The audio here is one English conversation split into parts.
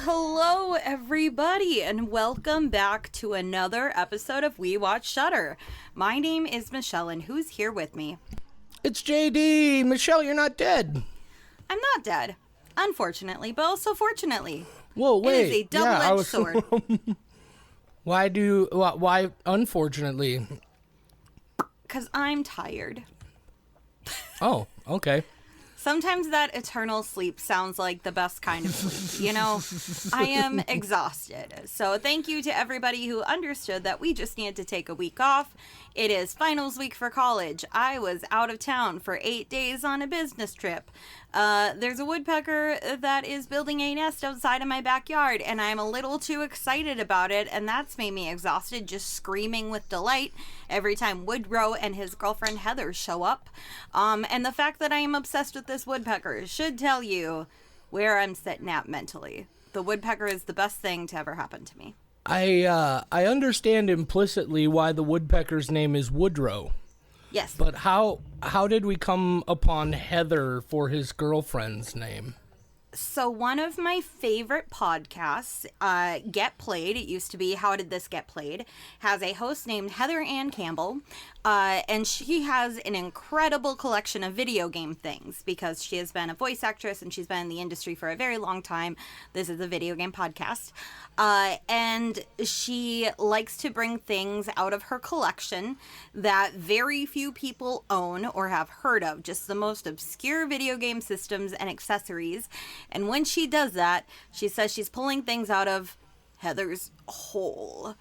Hello everybody, and welcome back to another episode of We Watch Shudder. My name is Michelle, and who's here with me? It's JD. Michelle, you're not dead. I'm not dead, unfortunately, but also fortunately. Whoa, wait. It is a double-edged sword. Why unfortunately? Because I'm tired. Oh, okay. Sometimes that eternal sleep sounds like the best kind of sleep. You know, I am exhausted. So thank you to everybody who understood that we just needed to take a week off. It is finals week for college. I was out of town for 8 days on a business trip. There's a woodpecker that is building a nest outside of my backyard, and I'm a little too excited about it, and that's made me exhausted, just screaming with delight every time Woodrow and his girlfriend Heather show up. And the fact that I am obsessed with this woodpecker should tell you where I'm sitting at mentally. The woodpecker is the best thing to ever happen to me. I understand implicitly why the woodpecker's name is Woodrow. Yes. But how did we come upon Heather for his girlfriend's name? So one of my favorite podcasts, Get Played, it used to be How Did This Get Played, has a host named Heather Ann Campbell, and she has an incredible collection of video game things because she has been a voice actress and she's been in the industry for a very long time. This is a video game podcast. And she likes to bring things out of her collection that very few people own or have heard of, just the most obscure video game systems and accessories. And when she does that, she says she's pulling things out of Heather's hole.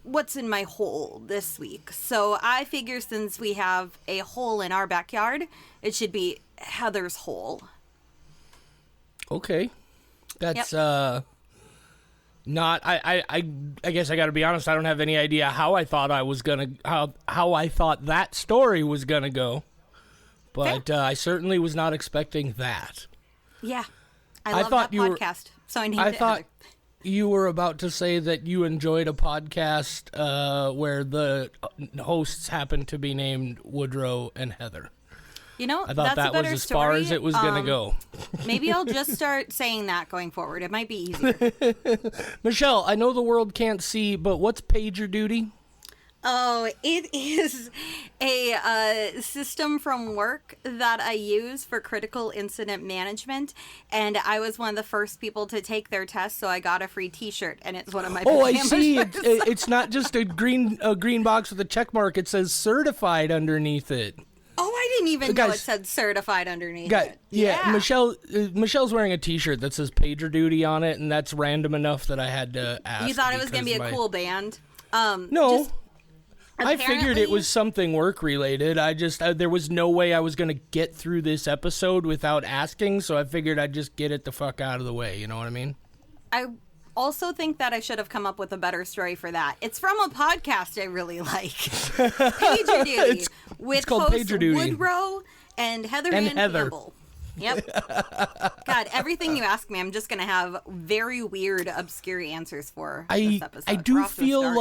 What's in my hole this week? So I figure since we have a hole in our backyard, it should be Heather's hole. Okay. That's, not I guess I got to be honest, I don't have any idea how I thought how I thought that story was going to go. But I certainly was not expecting that. Yeah. I love that podcast. So I named it Heather. You were about to say that you enjoyed a podcast where the hosts happened to be named Woodrow and Heather. You know, I thought that's that was as far as it was going to go. Maybe I'll just start saying that going forward. It might be easier. Michelle, I know the world can't see, but what's pager duty? Oh, it is a system from work that I use for critical incident management, and I was one of the first people to take their test, so I got a free T-shirt, and it's one of my Oh, I pajamas. see. It's not just a green box with a check mark. It says certified underneath it. Oh, I didn't even know it said certified underneath it. Yeah, Michelle's wearing a T-shirt that says pager duty on it, and that's random enough that I had to ask. You thought it was going to be a cool band? No. I figured it was something work-related. There was no way I was going to get through this episode without asking, so I figured I'd just get it the fuck out of the way, you know what I mean? I also think that I should have come up with a better story for that. It's from a podcast I really like. Pager Duty. With called hosts Pager Duty. Woodrow and Heather Ann Campbell. Yep. God, everything you ask me, I'm just going to have very weird, obscure answers for this episode. I do feel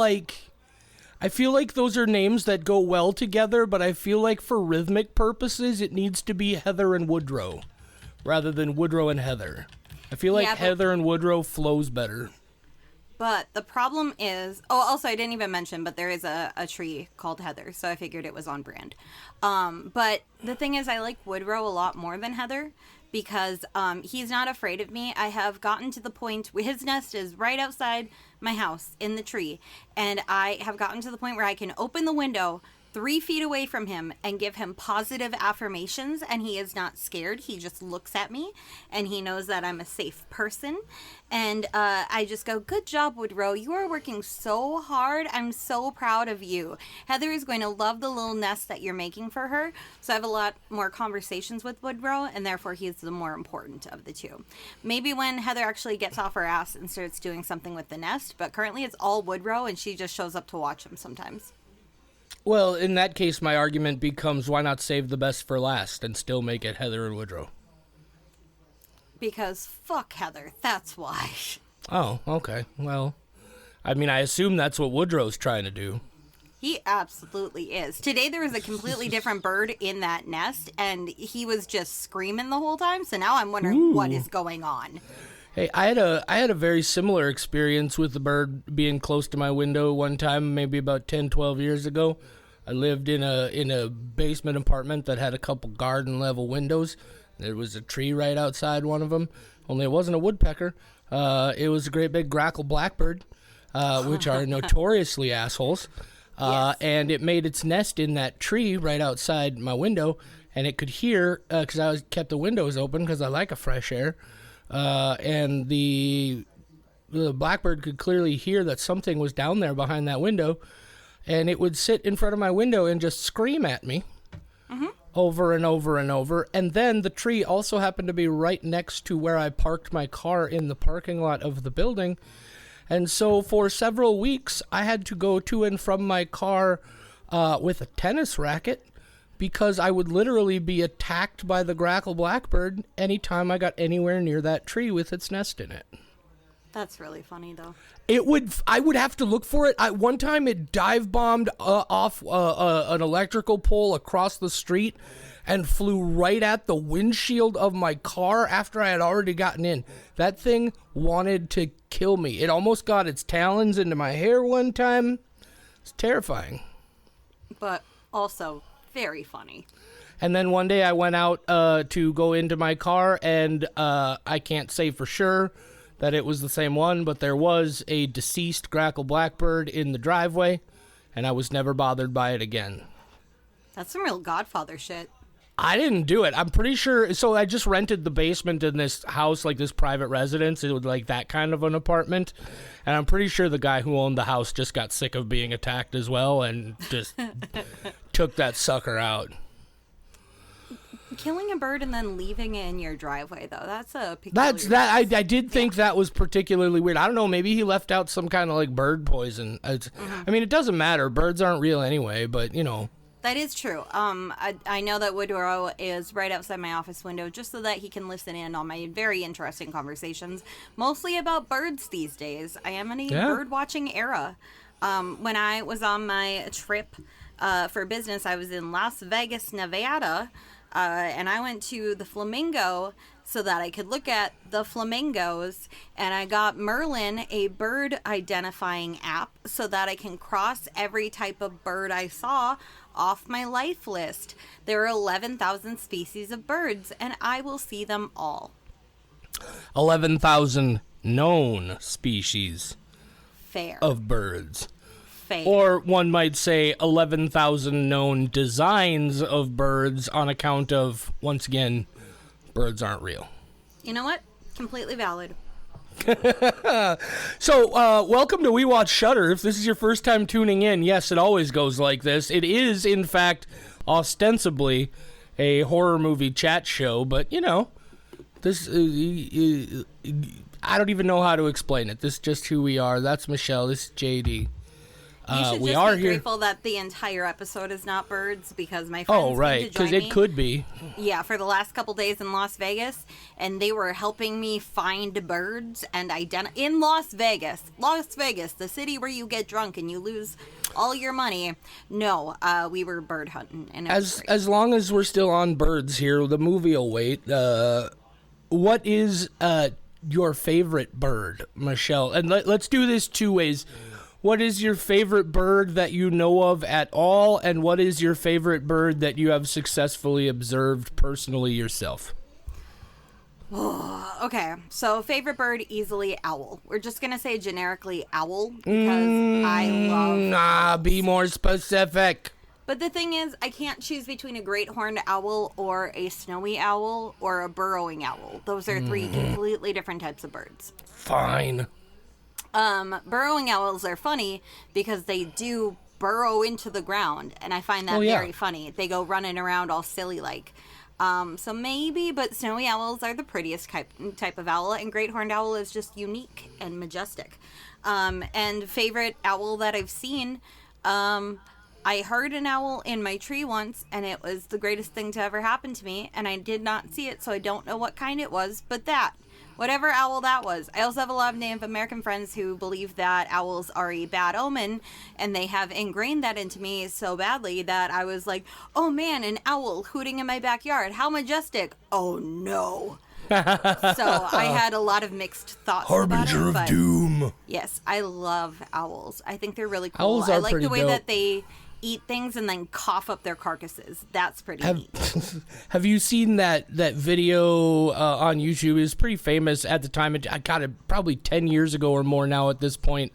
like those are names that go well together, but I feel like for rhythmic purposes, it needs to be Heather and Woodrow rather than Woodrow and Heather. I feel like Heather and Woodrow flows better. But the problem is... Oh, also, I didn't even mention, but there is a tree called Heather, so I figured it was on brand. But the thing is, I like Woodrow a lot more than Heather because he's not afraid of me. I have gotten to the point where his nest is right outside my house in the tree, and I have gotten to the point where I can open the window 3 feet away from him and give him positive affirmations, and he is not scared. He just looks at me, and he knows that I'm a safe person. And I just go, good job, Woodrow. You are working so hard. I'm so proud of you. Heather is going to love the little nest that you're making for her. So I have a lot more conversations with Woodrow, and therefore he's the more important of the two. Maybe when Heather actually gets off her ass and starts doing something with the nest, but currently it's all Woodrow, and she just shows up to watch him sometimes. Well, in that case, my argument becomes, why not save the best for last and still make it Heather and Woodrow? Because fuck Heather, that's why. Oh, okay. Well, I mean, I assume that's what Woodrow's trying to do. He absolutely is. Today there was a completely different bird in that nest, and he was just screaming the whole time, so now I'm wondering what is going on. Hey, I had a very similar experience with the bird being close to my window one time, maybe about 10, 12 years ago. I lived in a basement apartment that had a couple garden level windows. There was a tree right outside one of them, only it wasn't a woodpecker. It was a great big grackle blackbird, which are notoriously assholes. Yes. And it made its nest in that tree right outside my window, and it could hear, because I kept the windows open because I like a fresh air. And the blackbird could clearly hear that something was down there behind that window, and it would sit in front of my window and just scream at me over and over and over. And then the tree also happened to be right next to where I parked my car in the parking lot of the building. And so for several weeks, I had to go to and from my car with a tennis racket, because I would literally be attacked by the grackle blackbird anytime I got anywhere near that tree with its nest in it. That's really funny, though. I would have to look for it. One time it dive bombed off an electrical pole across the street and flew right at the windshield of my car after I had already gotten in. That thing wanted to kill me. It almost got its talons into my hair one time. It's terrifying. But also very funny. And then one day I went out to go into my car, and I can't say for sure that it was the same one, but there was a deceased grackle blackbird in the driveway, and I was never bothered by it again. That's some real Godfather shit. I didn't do it. I'm pretty sure. So I just rented the basement in this house, like this private residence. It was like that kind of an apartment. And I'm pretty sure the guy who owned the house just got sick of being attacked as well and just took that sucker out. Killing a bird and then leaving it in your driveway, though, that's a peculiar... I did think that was particularly weird. I don't know, maybe he left out some kind of like bird poison. I mean, it doesn't matter. Birds aren't real anyway, but you know. That is true. I know that Woodrow is right outside my office window just so that he can listen in on my very interesting conversations, mostly about birds these days. I am in a bird watching era. When I was on my trip for business, I was in Las Vegas, Nevada, and I went to the Flamingo so that I could look at the flamingos, and I got Merlin a bird identifying app so that I can cross every type of bird I saw off my life list. There are 11,000 species of birds, and I will see them all. 11,000 known species Fair. of birds. Fair. Or one might say 11,000 known designs of birds on account of, once again, birds aren't real. You know what? Completely valid. So, welcome to We Watch Shudder. If this is your first time tuning in, yes, it always goes like this. It is, in fact, ostensibly a horror movie chat show, but, you know, this, I don't even know how to explain it. This is just who we are. That's Michelle. This is JD. You should we just are be here. grateful that the entire episode is not birds, because my friends Oh, right, because it could be. Yeah, for the last couple days in Las Vegas, and they were helping me find birds and in Las Vegas, the city where you get drunk and you lose all your money. No, we were bird hunting, and it was great. As long as we're still on birds here, the movie will wait. What is your favorite bird, Michelle? And let's do this two ways. What is your favorite bird that you know of at all, and what is your favorite bird that you have successfully observed personally yourself? Okay, so favorite bird, easily owl. We're just going to say generically owl, because I love... be more specific. But the thing is, I can't choose between a great horned owl or a snowy owl or a burrowing owl. Those are three completely different types of birds. Fine. Burrowing owls are funny because they do burrow into the ground, and I find that very funny. They go running around all silly like. So maybe, but snowy owls are the prettiest type of owl, and great horned owl is just unique and majestic. And favorite owl that I've seen, I heard an owl in my tree once, and it was the greatest thing to ever happen to me, and I did not see it, so I don't know what kind it was, but whatever owl that was. I also have a lot of Native American friends who believe that owls are a bad omen, and they have ingrained that into me so badly that I was like, oh man, an owl hooting in my backyard. How majestic. Oh no. So I had a lot of mixed thoughts about Harbinger it. of But Doom. yes, I love owls. I think they're really cool. Owls I are like pretty the way dope. that they eat things and then cough up their carcasses. That's pretty neat. Have you seen that video on YouTube? It was pretty famous at the time. I got it probably 10 years ago or more now at this point.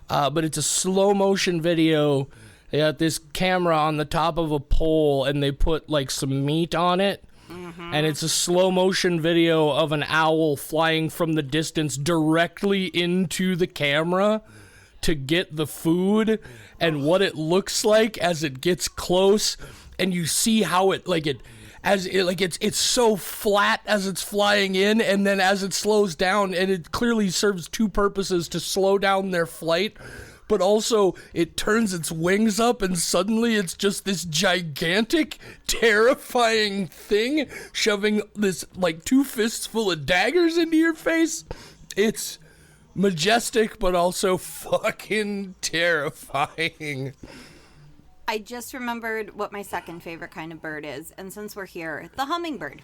But it's a slow motion video. They got this camera on the top of a pole and they put like some meat on it. And it's a slow motion video of an owl flying from the distance directly into the camera to get the food, and what it looks like as it gets close, and you see how it's so flat as it's flying in, and then as it slows down, and it clearly serves two purposes: to slow down their flight, but also it turns its wings up and suddenly it's just this gigantic, terrifying thing shoving this like 2 fists full of daggers into your face. It's majestic, but also fucking terrifying. I just remembered what my second favorite kind of bird is, and since we're here, the hummingbird.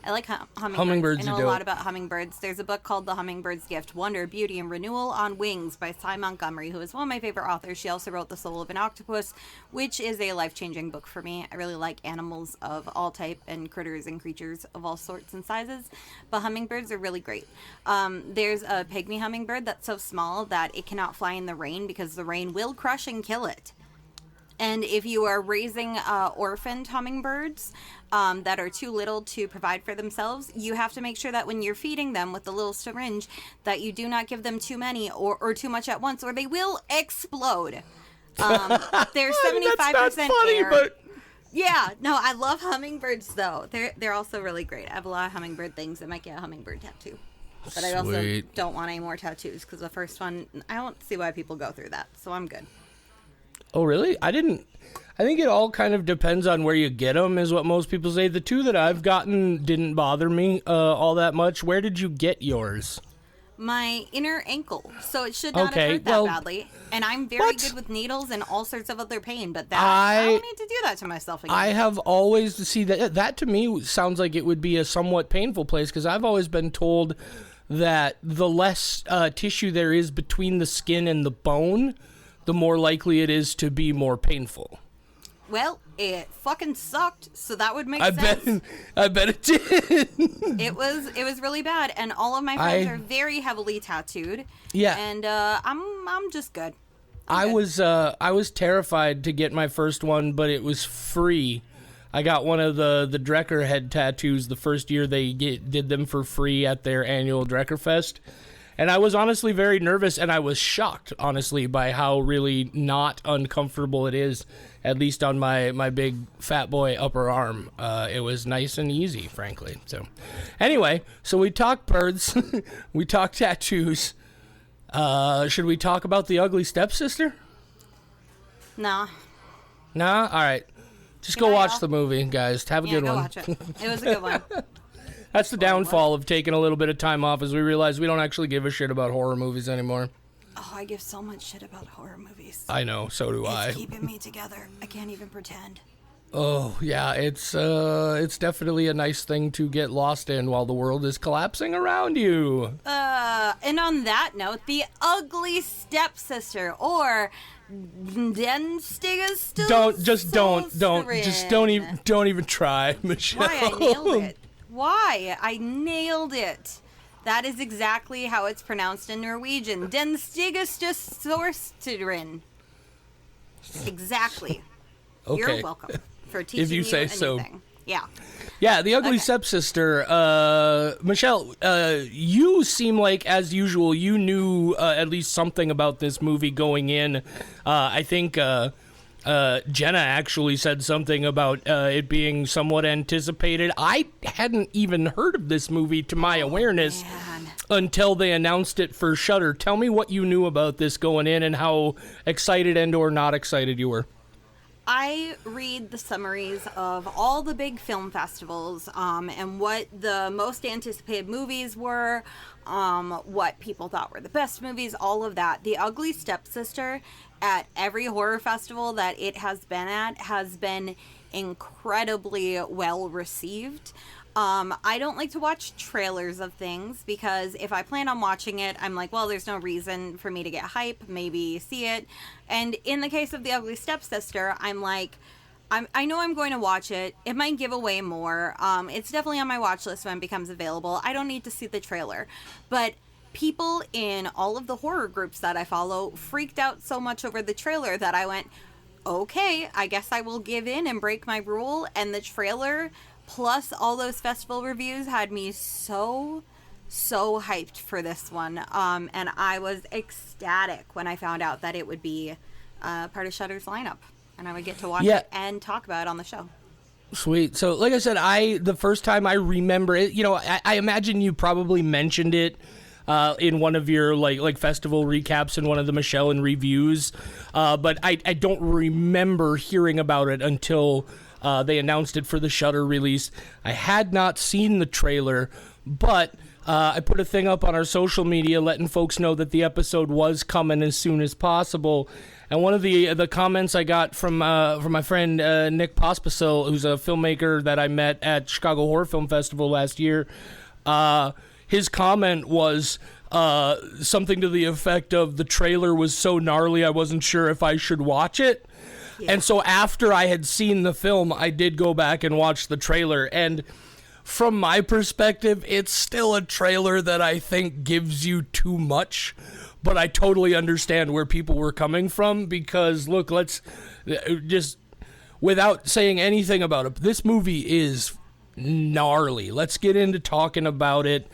I like hummingbirds. Hummingbirds I know are a lot dope. about hummingbirds. There's a book called The Hummingbird's Gift, Wonder, Beauty, and Renewal on Wings by Cy Montgomery, who is one of my favorite authors. She also wrote The Soul of an Octopus, which is a life-changing book for me. I really like animals of all type and critters and creatures of all sorts and sizes, but hummingbirds are really great. There's a pygmy hummingbird that's so small that it cannot fly in the rain because the rain will crush and kill it. And if you are raising orphaned hummingbirds that are too little to provide for themselves, you have to make sure that when you're feeding them with the little syringe that you do not give them too many or too much at once, or they will explode. They're 75% That's not funny, air. but Yeah, no, I love hummingbirds though. They're also really great. I have a lot of hummingbird things. I might get a hummingbird tattoo. But I also Sweet. don't want any more tattoos because the first one, I don't see why people go through that. So I'm good. Oh, really? I think it all kind of depends on where you get them, is what most people say. The two that I've gotten didn't bother me all that much. Where did you get yours? My inner ankle, so it should not Okay, have hurt that well, badly. And I'm very what? good with needles and all sorts of other pain, but I don't need to do that to myself again. I have always that to me sounds like it would be a somewhat painful place, because I've always been told that the less tissue there is between the skin and the bone, the more likely it is to be more painful. Well, it fucking sucked, so that would make sense. I bet it did. It was really bad, and all of my friends are very heavily tattooed. Yeah. And I'm just good. I was terrified to get my first one, but it was free. I got one of the Drecker head tattoos the first year they did them for free at their annual Drecker Fest. And I was honestly very nervous, and I was shocked, honestly, by how really not uncomfortable it is, at least on my big fat boy upper arm. It was nice and easy, frankly. So anyway, so we talked birds, we talked tattoos. Should we talk about The Ugly Stepsister? Nah. Nah? All right. Just Good go night, watch y'all. the movie, guys. Have a Yeah, good go one. watch it. It was a good one. That's the downfall of taking a little bit of time off, is we realize we don't actually give a shit about horror movies anymore. Oh, I give so much shit about horror movies. I know, so do I. It's keeping me together. I can't even pretend. Oh, yeah, it's definitely a nice thing to get lost in while the world is collapsing around you. And on that note, The Ugly Stepsister, or Don't even try, Michelle. Why I nailed it. Why I nailed it. That is exactly how it's pronounced in Norwegian. Den Stigestorsteren. Exactly. Okay. You're welcome for teaching If you say so. anything. Yeah. Yeah, The Ugly Okay. Stepsister. Michelle, you seem like, as usual, you knew at least something about this movie going in. I think Jenna actually said something about it being somewhat anticipated. I hadn't even heard of this movie, to my awareness, Man. until they announced it for Shudder. Tell me what you knew about this going in and how excited and or not excited you were. I read the summaries of all the big film festivals and what the most anticipated movies were, what people thought were the best movies, all of that. The Ugly Stepsister, at every horror festival that it has been at, has been incredibly well received. I don't like to watch trailers of things because if I plan on watching it, I'm like, well, there's no reason for me to get hype, maybe see it. And in the case of The Ugly Stepsister, I'm like, I know I'm going to watch it. It might give away more. It's definitely on my watch list when it becomes available. I don't need to see the trailer. But people in all of the horror groups that I follow freaked out so much over the trailer that I went, okay, I guess I will give in and break my rule. And the trailer plus all those festival reviews had me so hyped for this one. And I was ecstatic when I found out that it would be part of Shudder's lineup. And I would get to watch it and talk about it on the show. Sweet. So, like I said, the first time I remember it, I imagine you probably mentioned it in one of your like festival recaps in one of the Michelle and reviews, but I don't remember hearing about it until they announced it for the Shudder release. I had not seen the trailer, but I put a thing up on our social media letting folks know that the episode was coming as soon as possible. And one of the comments I got from my friend Nick Pospisil, who's a filmmaker that I met at Chicago Horror Film Festival last year, his comment was something to the effect of, the trailer was so gnarly I wasn't sure if I should watch it. Yeah. And so after I had seen the film, I did go back and watch the trailer. And from my perspective, it's still a trailer that I think gives you too much. But I totally understand where people were coming from because, look, let's just, without saying anything about it, this movie is gnarly. Let's get into talking about it.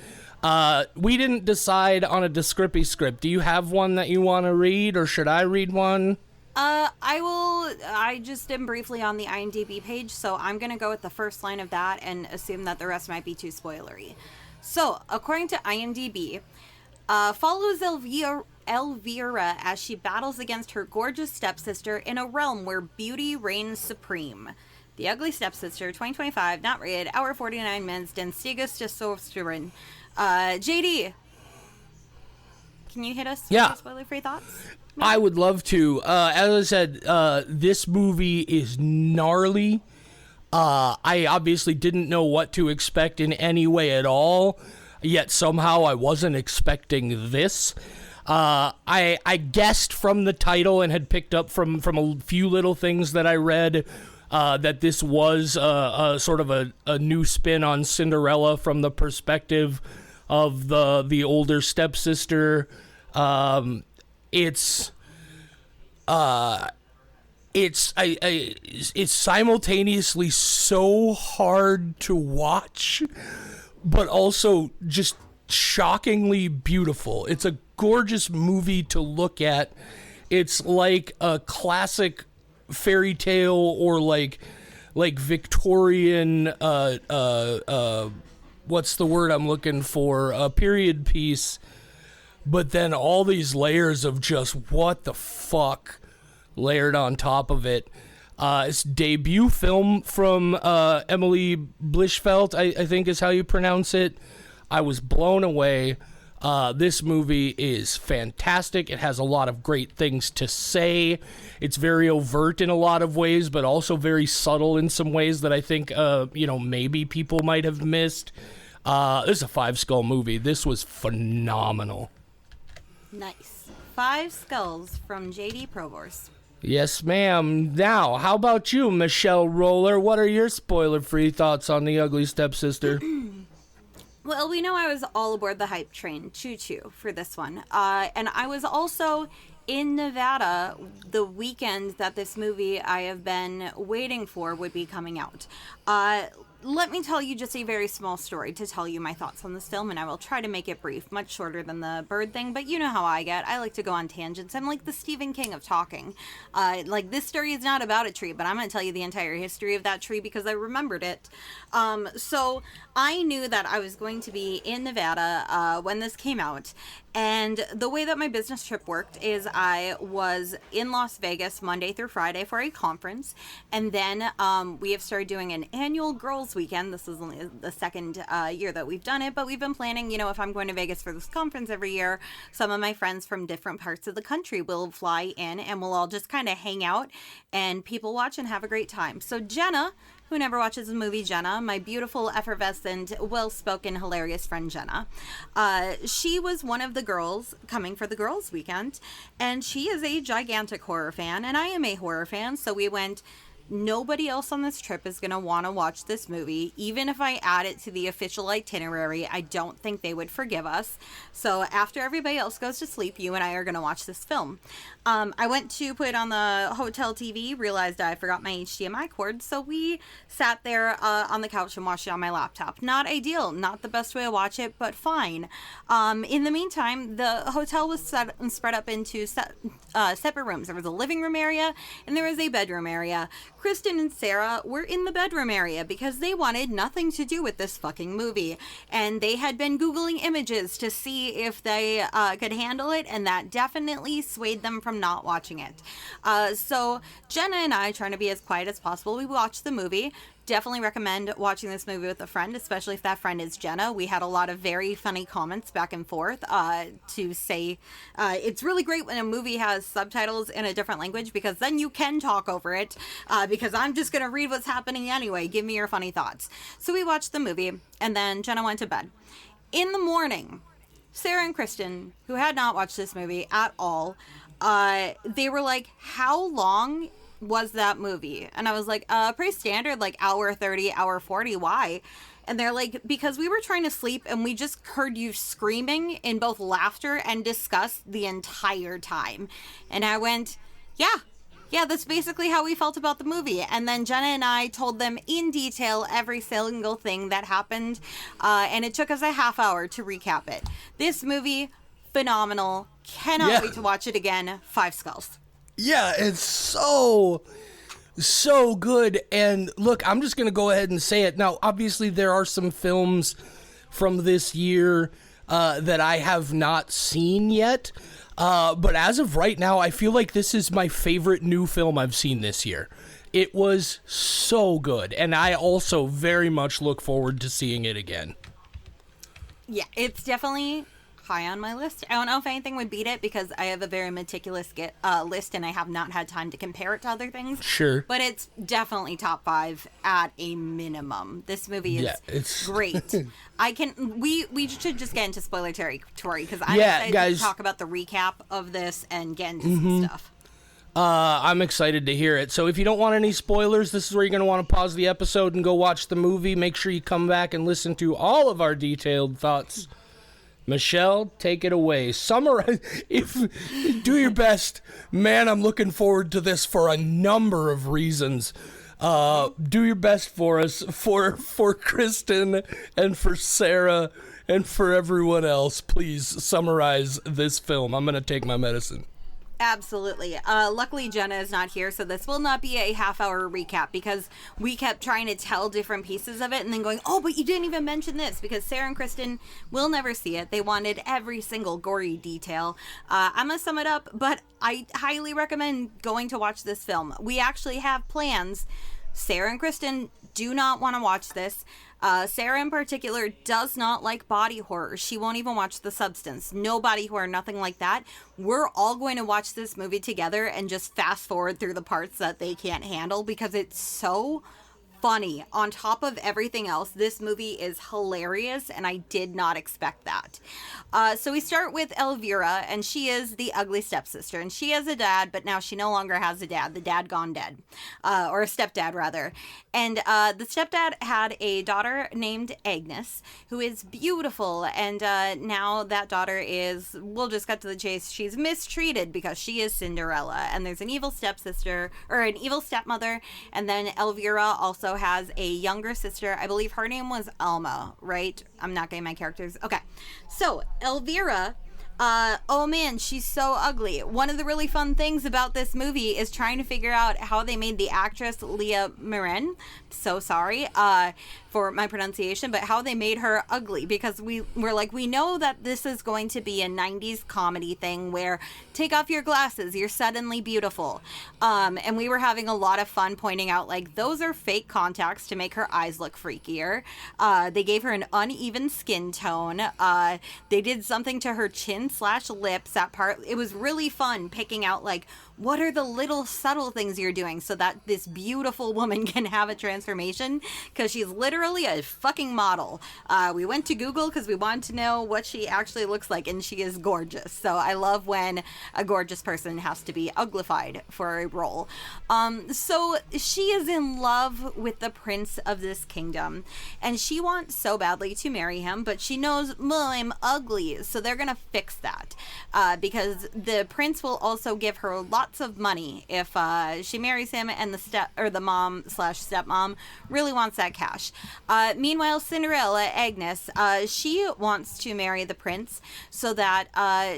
We didn't decide on a Descrippy script. Do you have one that you want to read, or should I read one? I just am briefly on the IMDb page, so I'm going to go with the first line of that and assume that the rest might be too spoilery. So, according to IMDb, follows Elvira as she battles against her gorgeous stepsister in a realm where beauty reigns supreme. The Ugly Stepsister, 2025, not rated, hour 49 minutes, Den Stigus Testosterone. JD, can you hit us with spoiler-free thoughts? Maybe? I would love to. As I said, this movie is gnarly. I obviously didn't know what to expect in any way at all. Yet somehow I wasn't expecting this. I guessed from the title and had picked up from a few little things that I read that this was a sort of a new spin on Cinderella from the perspective of the older stepsister. It's simultaneously so hard to watch, but also just shockingly beautiful. It's a gorgeous movie to look at. It's like a classic fairy tale or like Victorian what's the word I'm looking for? A period piece, but then all these layers of just what the fuck layered on top of it. It's debut film from Emily Blichfeld, I think is how you pronounce it. I was blown away. This movie is fantastic. It has a lot of great things to say. It's very overt in a lot of ways, but also very subtle in some ways that I think, maybe people might have missed. This is a 5-skull movie. This was phenomenal. Nice. 5 skulls from JD Provorce. Yes, ma'am. Now, how about you, Michelle Roller? What are your spoiler-free thoughts on The Ugly Stepsister? Well, we know I was all aboard the hype train, choo-choo, for this one. And I was also in Nevada the weekend that this movie I have been waiting for would be coming out. Let me tell you just a very small story to tell you my thoughts on this film, and I will try to make it brief, much shorter than the bird thing, but you know how I get. I like to go on tangents. I'm like the Stephen King of talking. This story is not about a tree, but I'm going to tell you the entire history of that tree because I remembered it. So I knew that I was going to be in Nevada when this came out, And the way that my business trip worked is I was in Las Vegas Monday through Friday for a conference. And then we have started doing an annual girls' weekend. This is only the second year that we've done it. But we've been planning, you know, if I'm going to Vegas for this conference every year, some of my friends from different parts of the country will fly in and we'll all just kind of hang out and people watch and have a great time. So Jenna, who never watches the movie Jenna, my beautiful, effervescent, well-spoken, hilarious friend Jenna. She was one of the girls coming for the girls' weekend, and she is a gigantic horror fan, and I am a horror fan, so we went... Nobody else on this trip is going to want to watch this movie. Even if I add it to the official itinerary, I don't think they would forgive us. So after everybody else goes to sleep, you and I are going to watch this film. I went to put it on the hotel TV, realized I forgot my HDMI cord, so we sat there on the couch and watched it on my laptop. Not ideal, not the best way to watch it, but fine. In the meantime, the hotel was spread up into separate rooms. There was a living room area, and there was a bedroom area. Kristen and Sarah were in the bedroom area because they wanted nothing to do with this fucking movie. And they had been Googling images to see if they could handle it, and that definitely swayed them from not watching it. So Jenna and I, trying to be as quiet as possible, we watched the movie. Definitely recommend watching this movie with a friend, especially if that friend is Jenna. We had a lot of very funny comments back and forth to say it's really great when a movie has subtitles in a different language because then you can talk over it because I'm just going to read what's happening anyway. Give me your funny thoughts. So we watched the movie and then Jenna went to bed. In the morning, Sarah and Kristen, who had not watched this movie at all, they were like, how long was that movie? And I was like, pretty standard, like hour 30, hour 40. Why? And they're like, because we were trying to sleep and we just heard you screaming in both laughter and disgust the entire time. And I went, yeah, that's basically how we felt about the movie. And then Jenna and I told them in detail every single thing that happened. And it took us a half hour to recap it. This movie, phenomenal. Cannot wait to watch it again. 5 skulls. Yeah, it's so good. And look, I'm just going to go ahead and say it. Now, obviously, there are some films from this year that I have not seen yet. But as of right now, I feel like this is my favorite new film I've seen this year. It was so good. And I also very much look forward to seeing it again. Yeah, it's definitely high on my list. I don't know if anything would beat it because I have a very meticulous list and I have not had time to compare it to other things. Sure. But it's definitely top 5 at a minimum. This movie is great. We should just get into spoiler territory because I'm excited to talk about the recap of this and get into some stuff. I'm excited to hear it. So if you don't want any spoilers, this is where you're going to want to pause the episode and go watch the movie. Make sure you come back and listen to all of our detailed thoughts. Michelle, take it away. Summarize. Do your best. Man, I'm looking forward to this for a number of reasons. Do your best for us, for Kristen and for Sarah and for everyone else. Please summarize this film. I'm going to take my medicine. Absolutely. Luckily, Jenna is not here, so this will not be a half-hour recap because we kept trying to tell different pieces of it and then going, oh, but you didn't even mention this because Sarah and Kristen will never see it. They wanted every single gory detail. I'm going to sum it up, but I highly recommend going to watch this film. We actually have plans. Sarah and Kristen do not want to watch this. Sarah in particular does not like body horror. She won't even watch The Substance. No body horror, nothing like that. We're all going to watch this movie together and just fast forward through the parts that they can't handle because it's so funny. On top of everything else, this movie is hilarious, and I did not expect that. So we start with Elvira, and she is the ugly stepsister, and she has a dad, but now she no longer has a dad. The dad gone dead, or a stepdad rather. And the stepdad had a daughter named Agnes, who is beautiful, and now that daughter is, we'll just cut to the chase, she's mistreated because she is Cinderella, and there's an evil stepsister, or an evil stepmother, and then Elvira also has a younger sister. I believe her name was Alma, right? I'm not getting my characters. Okay. So, Elvira Oh man, she's so ugly. One of the really fun things about this movie is trying to figure out how they made the actress Leah Miren, so sorry for my pronunciation, but how they made her ugly, because we're like, we know that this is going to be a 90s comedy thing where take off your glasses, you're suddenly beautiful. And we were having a lot of fun pointing out, like, those are fake contacts to make her eyes look freakier. They gave her an uneven skin tone. They did something to her chin/lips. That part, it was really fun picking out, like, what are the little subtle things you're doing so that this beautiful woman can have a transformation, because she's literally a fucking model. We went to Google because we wanted to know what she actually looks like, and she is gorgeous. So I love when a gorgeous person has to be uglified for a role. So she is in love with the prince of this kingdom, and she wants so badly to marry him, but she knows, well, I'm ugly, so they're gonna fix that, because the prince will also give her lots of money if she marries him, and the mom/stepmom really wants that cash. Meanwhile, Cinderella, Agnes, she wants to marry the prince so that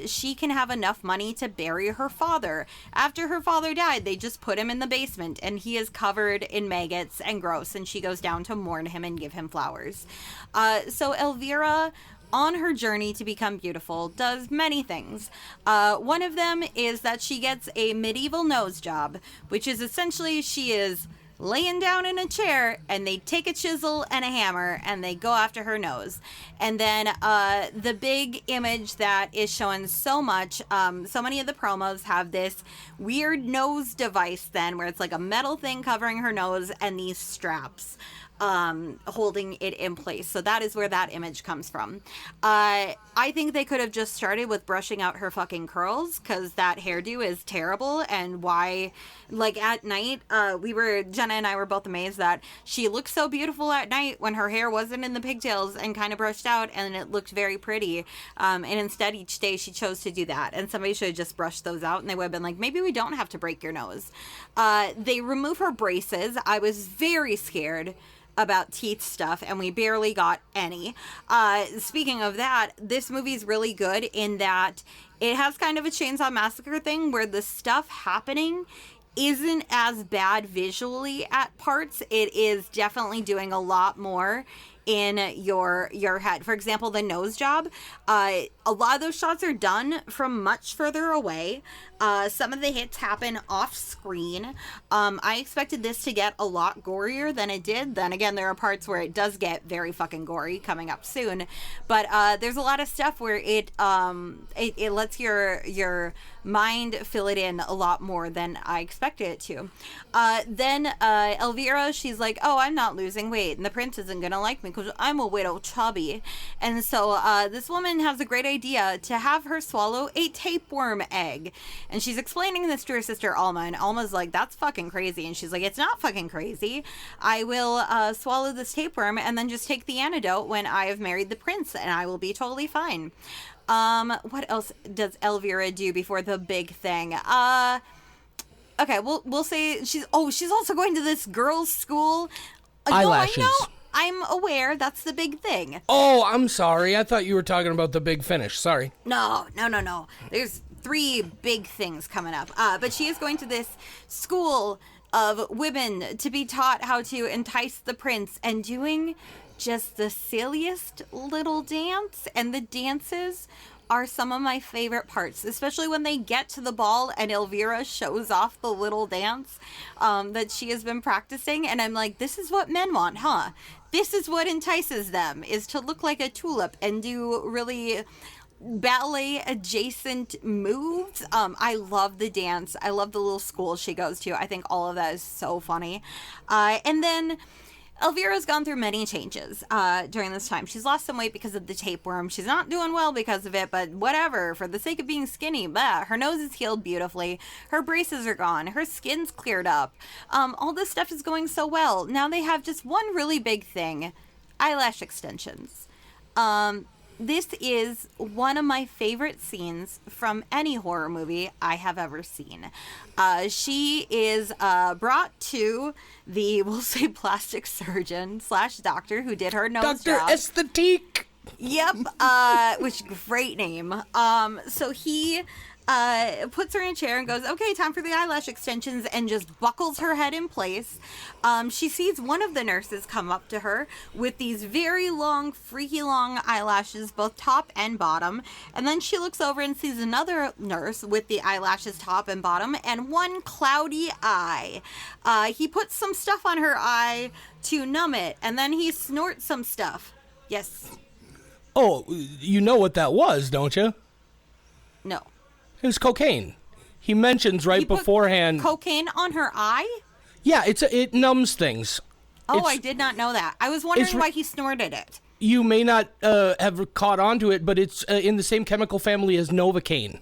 she can have enough money to bury her father. After her father died, they just put him in the basement, and he is covered in maggots and gross, and she goes down to mourn him and give him flowers. So Elvira, on her journey to become beautiful, does many things. One of them is that she gets a medieval nose job, which is essentially she is laying down in a chair, and they take a chisel and a hammer and they go after her nose. And then the big image that is shown so much, so many of the promos have this weird nose device then, where it's like a metal thing covering her nose and these straps holding it in place. So that is where that image comes from. I think they could have just started with brushing out her fucking curls, because that hairdo is terrible. And why, like, at night, Jenna and I were both amazed that she looked so beautiful at night when her hair wasn't in the pigtails and kind of brushed out, and it looked very pretty. And instead, each day she chose to do that. And somebody should have just brushed those out, and they would have been like, maybe we don't have to break your nose. They remove her braces. I was very scared about teeth stuff, and we barely got any. Speaking of that, this movie's really good in that it has kind of a Chainsaw Massacre thing where the stuff happening isn't as bad visually at parts. It is definitely doing a lot more in your head. For example, the nose job, a lot of those shots are done from much further away. Some of the hits happen off screen. I expected this to get a lot gorier than it did. Then again, there are parts where it does get very fucking gory coming up soon. But there's a lot of stuff where it lets your mind fill it in a lot more than I expected it to. Then Elvira, she's like, oh, I'm not losing weight, and the prince isn't gonna like me because I'm a little chubby. And so this woman has a great idea to have her swallow a tapeworm egg. And she's explaining this to her sister Alma, and Alma's like, that's fucking crazy. And she's like, it's not fucking crazy. I will swallow this tapeworm and then just take the antidote when I have married the prince, and I will be totally fine. What else does Elvira do before the big thing? Okay, we'll say she's also going to this girls' school. Eyelashes. No, I know. I'm aware that's the big thing. Oh, I'm sorry. I thought you were talking about the big finish. Sorry. No. There's 3 big things coming up. But she is going to this school of women to be taught how to entice the prince, and doing just the silliest little dance. And the dances are some of my favorite parts, especially when they get to the ball and Elvira shows off the little dance that she has been practicing. And I'm like, this is what men want, huh? This is what entices them, is to look like a tulip and do really ballet adjacent moves. I love the dance. I love the little school she goes to. I think all of that is so funny. And then Elvira's gone through many changes during this time. She's lost some weight because of the tapeworm. She's not doing well because of it, but whatever. For the sake of being skinny, her nose is healed beautifully. Her braces are gone. Her skin's cleared up. All this stuff is going so well. Now they have just one really big thing: eyelash extensions. This is one of my favorite scenes from any horror movie I have ever seen. She is brought to the, we'll say, plastic surgeon / doctor who did her nose job. Dr. Esthétique! Yep, which great name. So he puts her in a chair and goes, okay, time for the eyelash extensions, and just buckles her head in place. She sees one of the nurses come up to her with these very long, freaky long eyelashes, both top and bottom. And then she looks over and sees another nurse with the eyelashes top and bottom and one cloudy eye. He puts some stuff on her eye to numb it, and then he snorts some stuff. Yes. Oh, you know what that was, don't you? No. It was cocaine. He mentions He put beforehand. cocaine on her eye? Yeah, it numbs things. I did not know that. I was wondering why he snorted it. You may not have caught on to it, but it's in the same chemical family as Novocaine.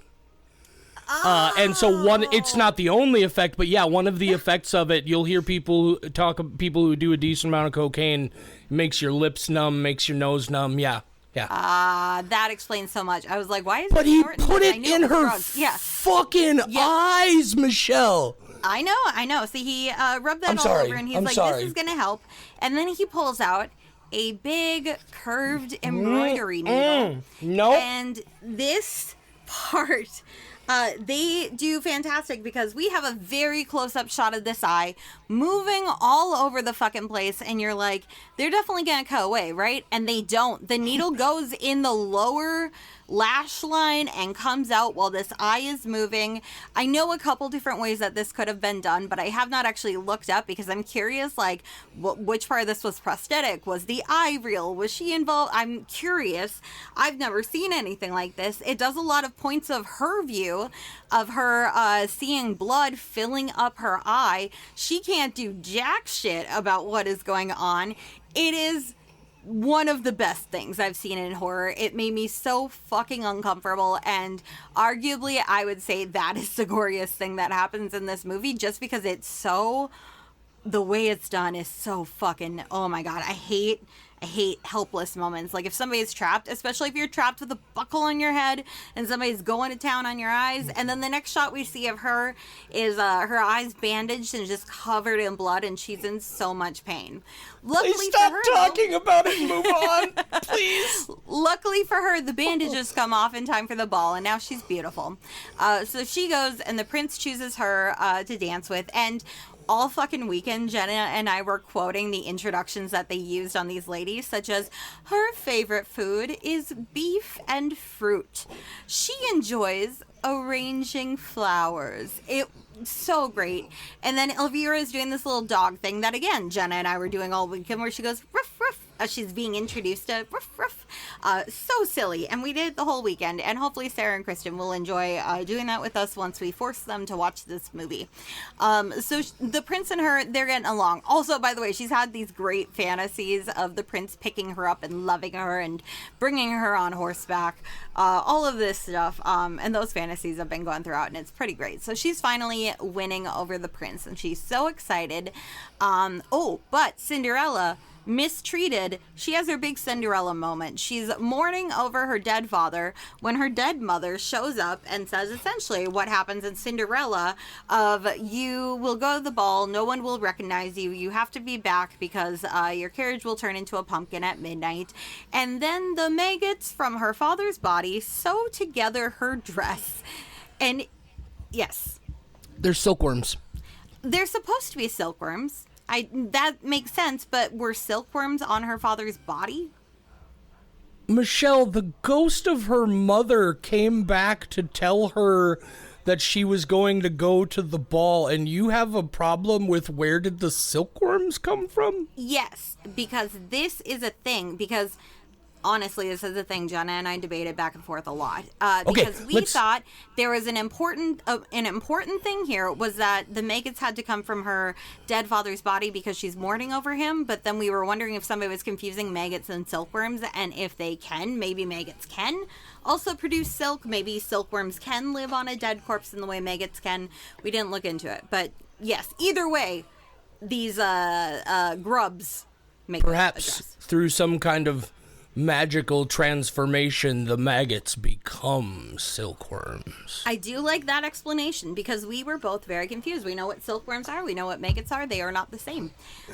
And so it's not the only effect, but yeah, one of the effects of it, you'll hear people who do a decent amount of cocaine, it makes your lips numb, makes your nose numb, yeah. That explains so much. I was like, why is But he he snorting put this? it I knew in was her drugs. Yeah. fucking eyes, Michelle. I know. See, he rubbed that sorry. over, and he's I'm like, sorry. this is going to help. And then he pulls out a big curved embroidery needle. Nope. And this part, they do fantastic because we have a very close-up shot of this eye moving all over the fucking place, and you're like, they're definitely gonna cut away, right? And they don't. The needle goes in the lower lash line and comes out while this eye is moving. I know a couple different ways that this could have been done, but I have not actually looked up because I'm curious, like, which part of this was prosthetic? Was the eye real? Was she involved? I'm curious. I've never seen anything like this. It does a lot of points of her view of her seeing blood filling up her eye. She can't do jack shit about what is going on. It is one of the best things I've seen in horror. It made me so fucking uncomfortable, and arguably I would say that is the goriest thing that happens in this movie, just because it's so, the way it's done is so fucking, oh my god, I hate helpless moments. Like if somebody's trapped, especially if you're trapped with a buckle on your head and somebody's going to town on your eyes, and then the next shot we see of her is her eyes bandaged and just covered in blood, and she's in so much pain. Luckily Please stop for her, talking about it and move on, please. Luckily for her, the bandages come off in time for the ball, and now she's beautiful. So she goes, and the prince chooses her to dance with, and all fucking weekend, Jenna and I were quoting the introductions that they used on these ladies, such as, her favorite food is beef and fruit. She enjoys arranging flowers. It's so great. And then Elvira is doing this little dog thing that, again, Jenna and I were doing all weekend, where she goes, ruff, ruff, as she's being introduced to ruff, ruff. So silly. And we did it the whole weekend. And hopefully Sarah and Kristen will enjoy doing that with us once we force them to watch this movie. So the prince and her, they're getting along. Also, by the way, she's had these great fantasies of the prince picking her up and loving her and bringing her on horseback. All of this stuff. And those fantasies have been going throughout, and it's pretty great. So she's finally winning over the prince, and she's so excited. But Cinderella, mistreated, she has her big Cinderella moment. She's mourning over her dead father when her dead mother shows up and says essentially what happens in Cinderella of, you will go to the ball, no one will recognize you, you have to be back because your carriage will turn into a pumpkin at midnight. And then the maggots from her father's body sew together her dress. And yes, They're silkworms. they're supposed to be silkworms. That makes sense, but were silkworms on her father's body? Michelle, the ghost of her mother came back to tell her that she was going to go to the ball, and you have a problem with where did the silkworms come from? Yes, because this is a thing, because honestly, this is a thing Jenna and I debated back and forth a lot. Because we thought there was an important thing here was that the maggots had to come from her dead father's body because she's mourning over him. But then we were wondering if somebody was confusing maggots and silkworms, and if they can, maybe maggots can also produce silk. Maybe silkworms can live on a dead corpse in the way maggots can. We didn't look into it, but yes, either way, these grubs make Perhaps through some kind of magical transformation, the maggots become silkworms. I do like that explanation because we were both very confused. We know what silkworms are. We know what maggots are. They are not the same.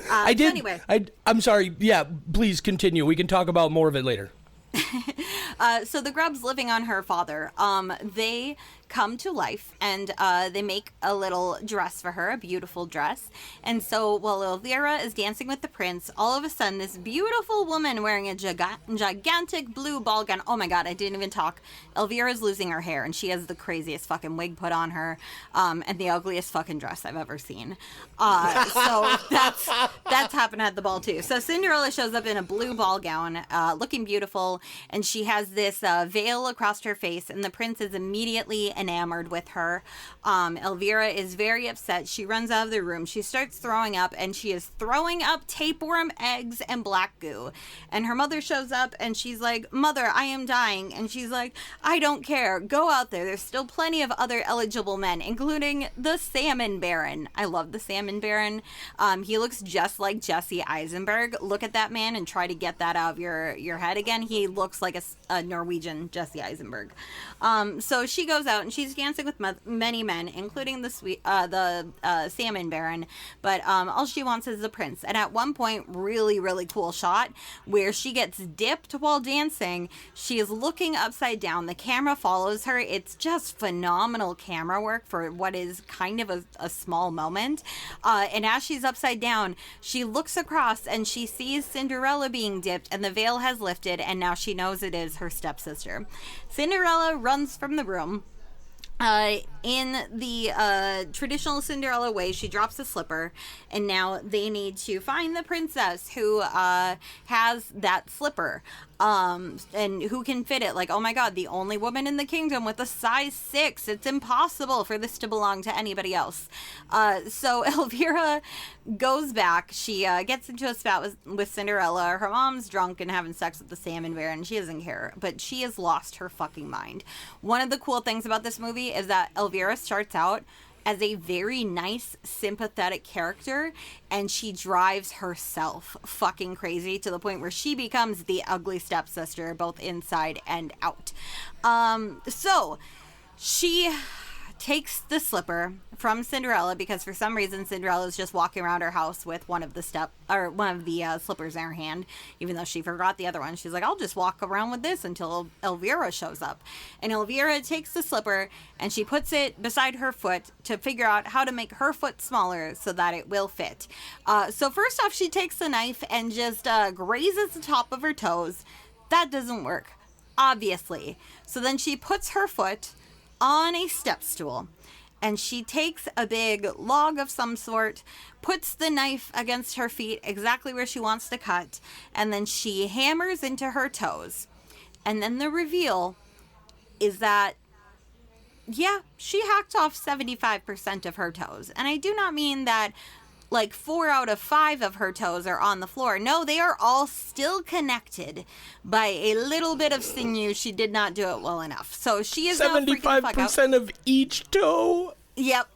I did. Anyway. I'm sorry. Yeah, please continue. We can talk about more of it later. So the grubs living on her father, they come to life, and they make a little dress for her, a beautiful dress. And so while Elvira is dancing with the prince, all of a sudden this beautiful woman wearing a gigantic blue ball gown. Oh my god, I didn't even talk. Elvira's losing her hair, and she has the craziest fucking wig put on her, and the ugliest fucking dress I've ever seen. So that's happened at the ball too. So Cinderella shows up in a blue ball gown, looking beautiful, and she has this veil across her face, and the prince is immediately enamored with her. Elvira is very upset. She runs out of the room. She starts throwing up, and she is throwing up tapeworm eggs and black goo. And her mother shows up, and she's like, "Mother, I am dying." And she's like, "I don't care. Go out there. There's still plenty of other eligible men, including the Salmon Baron." I love the Salmon Baron. He looks just like Jesse Eisenberg. Look at that man and try to get that out of your head again. He looks like a Norwegian Jesse Eisenberg. So she goes out and she's dancing with many men, including the Salmon Baron, but all she wants is the prince. And at one point, really, really cool shot where she gets dipped while dancing. She is looking upside down. The camera follows her. It's just phenomenal camera work for what is kind of a small moment. And as she's upside down, she looks across and she sees Cinderella being dipped, and the veil has lifted, and now she knows it is her stepsister. Cinderella runs from the room. In the traditional Cinderella way, she drops a slipper, and now they need to find the princess who has that slipper, and who can fit it. Like, oh my god, the only woman in the kingdom with a size 6. It's impossible for this to belong to anybody else. So Elvira goes back. She gets into a spat with Cinderella. Her mom's drunk and having sex with the Salmon Baron. She doesn't care, but she has lost her fucking mind. One of the cool things about this movie is that Elvira starts out as a very nice, sympathetic character, and she drives herself fucking crazy to the point where she becomes the ugly stepsister, both inside and out. So she takes the slipper from Cinderella because for some reason Cinderella is just walking around her house with one of the slippers in her hand, even though she forgot the other one. She's like, "I'll just walk around with this until Elvira shows up." And Elvira takes the slipper and she puts it beside her foot to figure out how to make her foot smaller so that it will fit. So first off, she takes the knife and just grazes the top of her toes. That doesn't work, obviously. So then she puts her foot on a step stool, and she takes a big log of some sort, puts the knife against her feet exactly where she wants to cut, and then she hammers into her toes. And then the reveal is that, yeah, she hacked off 75% of her toes. And I do not mean that like 4 out of 5 of her toes are on the floor. No, they are all still connected by a little bit of sinew. She did not do it well enough. So she is 75% of each toe? Yep.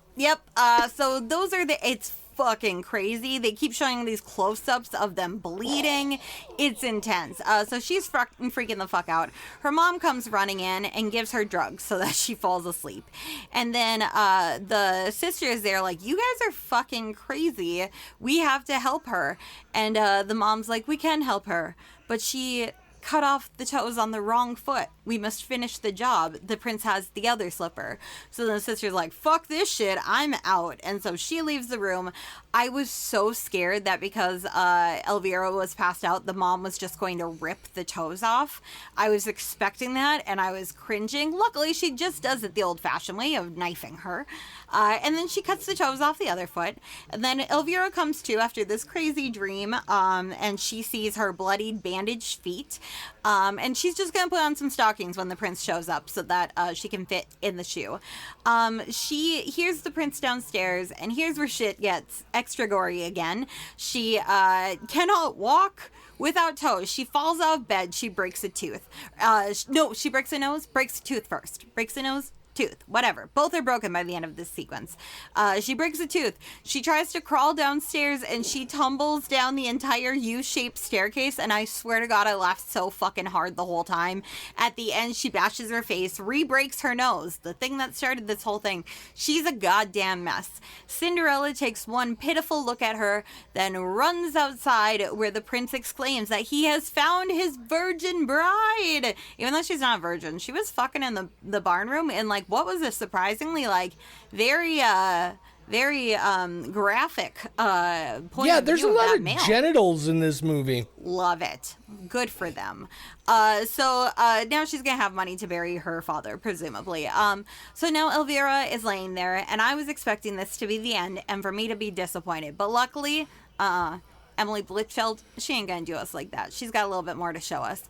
So those are it's fucking crazy. They keep showing these close-ups of them bleeding. It's intense. So she's freaking the fuck out. Her mom comes running in and gives her drugs so that she falls asleep. And then the sister is there like, "You guys are fucking crazy. We have to help her." And the mom's like, "We can help her, but she cut off the toes on the wrong foot. We must finish the job. The prince has the other slipper." So then the sister's like, "Fuck this shit, I'm out." And so she leaves the room. I was so scared that because Elvira was passed out, the mom was just going to rip the toes off. I was expecting that, and I was cringing. Luckily, she just does it the old-fashioned way of knifing her. And then she cuts the toes off the other foot. And then Elvira comes to after this crazy dream, and she sees her bloodied, bandaged feet. And she's just going to put on some stockings when the prince shows up so that she can fit in the shoe. She hears the prince downstairs, and here's where shit gets extra gory again. She cannot walk without toes. She falls out of bed. She breaks a tooth. No, she breaks a nose. Breaks a tooth first. Breaks a nose. tooth, whatever. Both are broken by the end of this sequence. She breaks a tooth. She tries to crawl downstairs and she tumbles down the entire U-shaped staircase, and I swear to God, I laughed so fucking hard the whole time. At the end, she bashes her face, re-breaks her nose, the thing that started this whole thing. She's a goddamn mess. Cinderella takes one pitiful look at her, then runs outside where the prince exclaims that he has found his virgin bride. Even though she's not a virgin, she was fucking in the barn room, and like, what was this? Surprisingly, like, very graphic point Yeah, of there's a view of lot that of male. genitals in this movie. Love it. Good for them. So now she's gonna have money to bury her father, presumably. So now Elvira is laying there, and I was expecting this to be the end and for me to be disappointed, but luckily, Emily Blichfeld, she ain't gonna do us like that. She's got a little bit more to show us.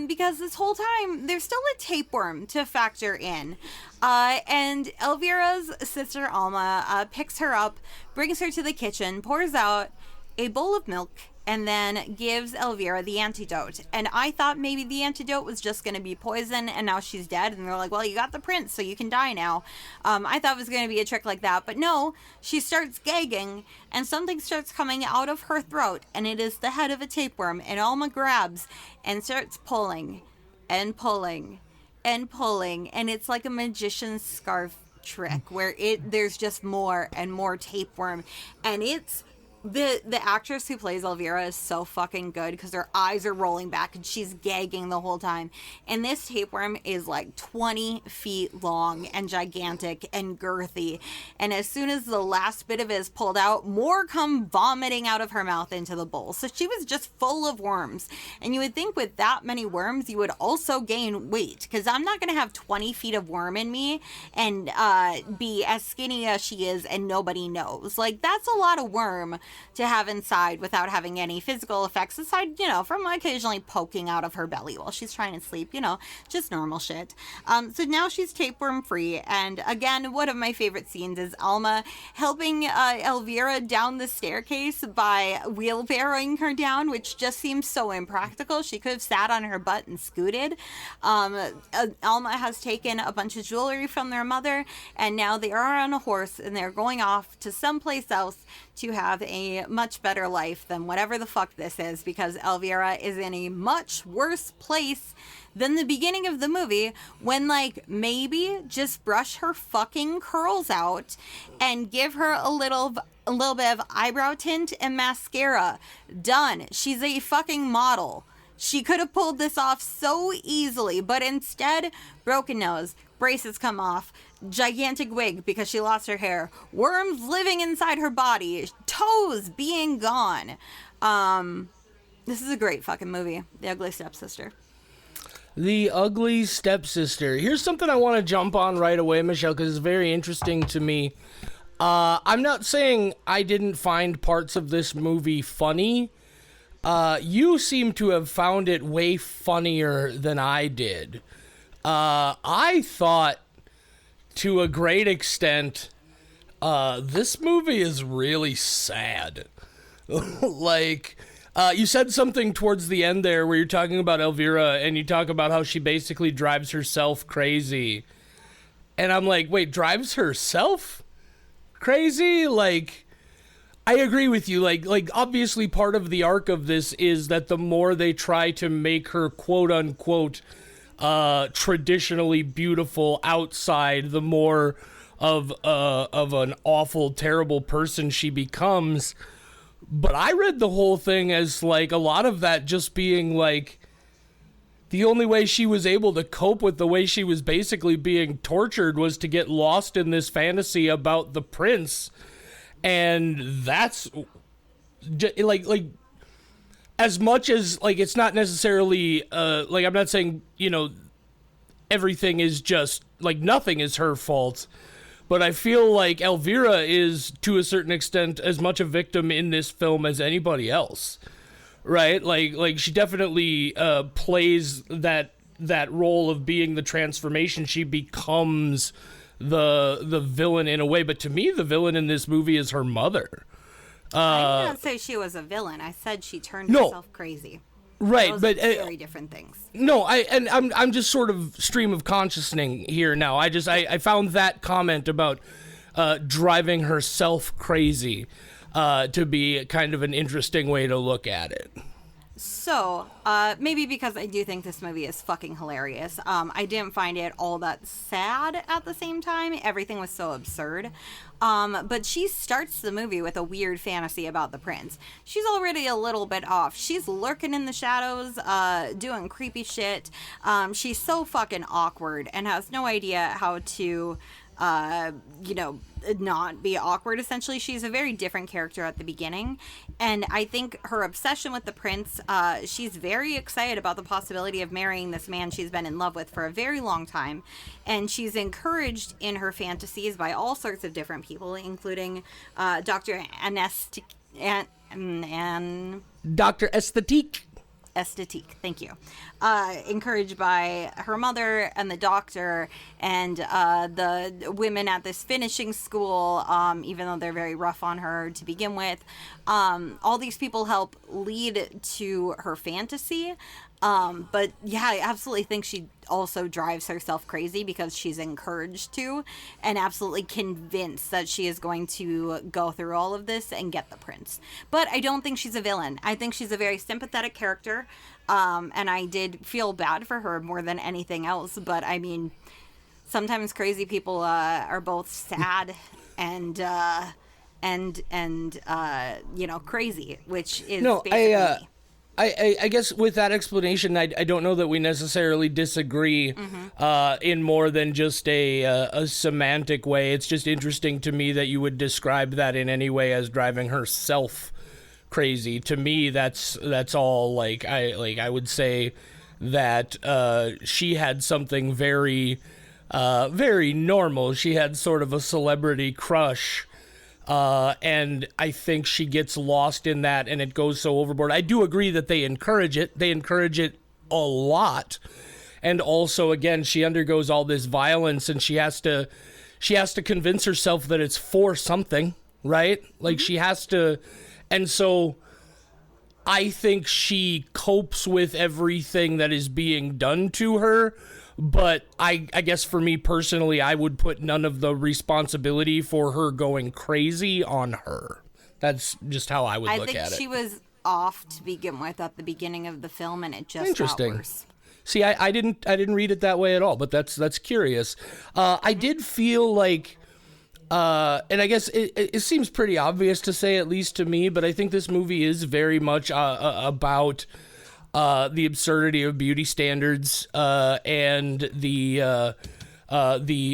Because this whole time, there's still a tapeworm to factor in. And Elvira's sister Alma picks her up, brings her to the kitchen, pours out a bowl of milk, and then gives Elvira the antidote. And I thought maybe the antidote was just going to be poison, and now she's dead. And they're like, well, you got the prince, so you can die now. I thought it was going to be a trick like that. But no, she starts gagging, and something starts coming out of her throat. And it is the head of a tapeworm. And Alma grabs and starts pulling and pulling and pulling. And it's like a magician's scarf trick where there's just more and more tapeworm. And it's... The actress who plays Elvira is so fucking good because her eyes are rolling back and she's gagging the whole time. And this tapeworm is like 20 feet long and gigantic and girthy. And as soon as the last bit of it is pulled out, more come vomiting out of her mouth into the bowl. So she was just full of worms. And you would think with that many worms, you would also gain weight, because I'm not going to have 20 feet of worm in me and be as skinny as she is and nobody knows. Like, that's a lot of worm to have inside without having any physical effects aside, from occasionally poking out of her belly while she's trying to sleep, just normal shit. So now she's tapeworm free. And again, one of my favorite scenes is Alma helping Elvira down the staircase by wheelbarrowing her down, which just seems so impractical. She could have sat on her butt and scooted. Alma has taken a bunch of jewelry from their mother, and now they are on a horse and they're going off to someplace else to have a much better life than whatever the fuck this is, because Elvira is in a much worse place than the beginning of the movie, when, like, maybe just brush her fucking curls out and give her a little bit of eyebrow tint and mascara. Done. She's a fucking model. She could have pulled this off so easily, but instead, broken nose, braces come off, gigantic wig because she lost her hair, worms living inside her body, toes being gone. This is a great fucking movie, The Ugly Stepsister. The Ugly Stepsister. Here's something I want to jump on right away, Michelle, because it's very interesting to me. I'm not saying I didn't find parts of this movie funny. You seem to have found it way funnier than I did. I thought, to a great extent, this movie is really sad. Like, you said something towards the end there where you're talking about Elvira and you talk about how she basically drives herself crazy. And I'm like, wait, drives herself crazy? Like, I agree with you. Like obviously part of the arc of this is that the more they try to make her quote unquote traditionally beautiful outside, the more of an awful, terrible person she becomes. But I read the whole thing as like a lot of that just being like the only way she was able to cope with the way she was basically being tortured was to get lost in this fantasy about the prince. And that's like as much as like it's not necessarily like I'm not saying, everything is just like nothing is her fault, but I feel like Elvira is to a certain extent as much a victim in this film as anybody else, right? Like she definitely plays that role of being the transformation. She becomes the villain in a way, but to me the villain in this movie is her mother. I didn't say she was a villain. I said she turned herself crazy. Right, Those but are very different things. no, I'm just sort of stream of consciousing here now. I found that comment about driving herself crazy to be kind of an interesting way to look at it. So, maybe because I do think this movie is fucking hilarious, I didn't find it all that sad at the same time. Everything was so absurd. But she starts the movie with a weird fantasy about the prince. She's already a little bit off. She's lurking in the shadows, doing creepy shit. She's so fucking awkward and has no idea how to, not be awkward. Essentially, she's a very different character at the beginning, and I think her obsession with the prince, she's very excited about the possibility of marrying this man she's been in love with for a very long time, and she's encouraged in her fantasies by all sorts of different people, including Dr. Dr. Esthétique, thank you. Encouraged by her mother and the doctor and the women at this finishing school, even though they're very rough on her to begin with. All these people help lead to her fantasy. But yeah, I absolutely think she also drives herself crazy because she's encouraged to and absolutely convinced that she is going to go through all of this and get the prince. But I don't think she's a villain. I think she's a very sympathetic character. And I did feel bad for her more than anything else. But I mean, sometimes crazy people are both sad and crazy, which is basically me. I guess with that explanation, I don't know that we necessarily disagree in more than just a semantic way. It's just interesting to me that you would describe that in any way as driving herself crazy. To me, that's all. I would say that she had something very, very normal. She had sort of a celebrity crush. And I think she gets lost in that and it goes so overboard. I do agree that they encourage it. They encourage it a lot. And also, again, she undergoes all this violence and she has to convince herself that it's for something, right? Like she has to. And so I think she copes with everything that is being done to her. But I guess for me personally, I would put none of the responsibility for her going crazy on her. That's just how I would look at it. I think she was off to begin with at the beginning of the film, and it just got worse. See, I didn't read it that way at all, but that's curious. I did feel like, and I guess it seems pretty obvious to say, at least to me, but I think this movie is very much about the absurdity of beauty standards and the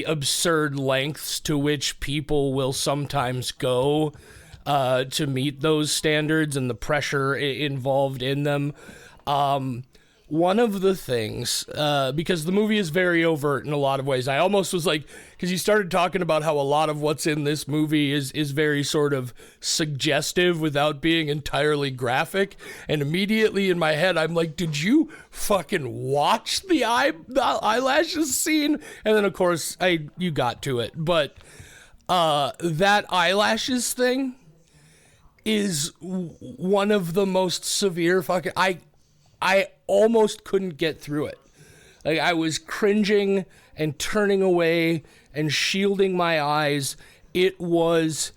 absurd lengths to which people will sometimes go to meet those standards and the pressure involved in them. One of the things, because the movie is very overt in a lot of ways, I almost was like, because you started talking about how a lot of what's in this movie is very sort of suggestive without being entirely graphic, and immediately in my head I'm like, did you fucking watch the eyelashes scene? And then of course you got to it, but that eyelashes thing is one of the most severe fucking. I almost couldn't get through it. Like I was cringing and turning away and shielding my eyes. It was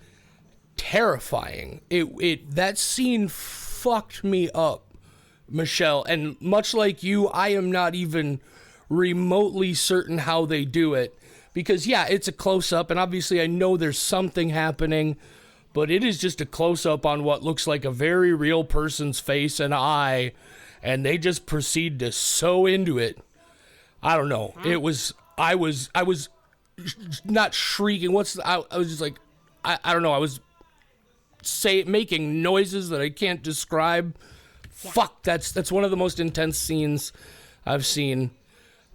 terrifying. That scene fucked me up, Michelle. And much like you, I am not even remotely certain how they do it. Because yeah, it's a close-up, and obviously I know there's something happening, but it is just a close-up on what looks like a very real person's face and eye, and they just proceed to sew into it. I don't know. It was, I was not shrieking. I was just like, I don't know. I was making noises that I can't describe. Yeah. Fuck, that's one of the most intense scenes I've seen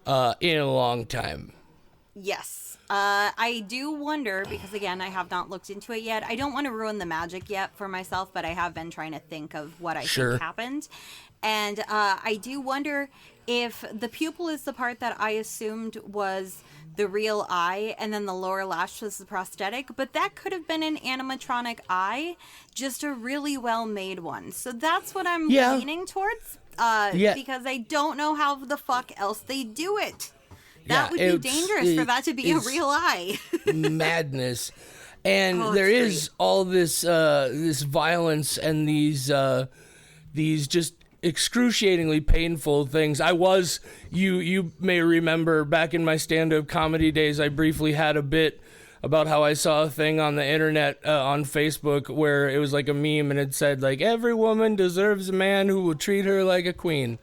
in a long time. Yes. I do wonder, because again, I have not looked into it yet. I don't want to ruin the magic yet for myself, but I have been trying to think of what I think happened. And I do wonder if the pupil is the part that I assumed was the real eye, and then the lower lash was the prosthetic, but that could have been an animatronic eye, just a really well-made one. So that's what I'm leaning towards. because I don't know how the fuck else they do it. That would be dangerous for that to be a real eye. Madness. And there is all this this violence and these just excruciatingly painful things. You may remember back in my stand-up comedy days, I briefly had a bit about how I saw a thing on the internet on Facebook where it was like a meme and it said like, every woman deserves a man who will treat her like a queen.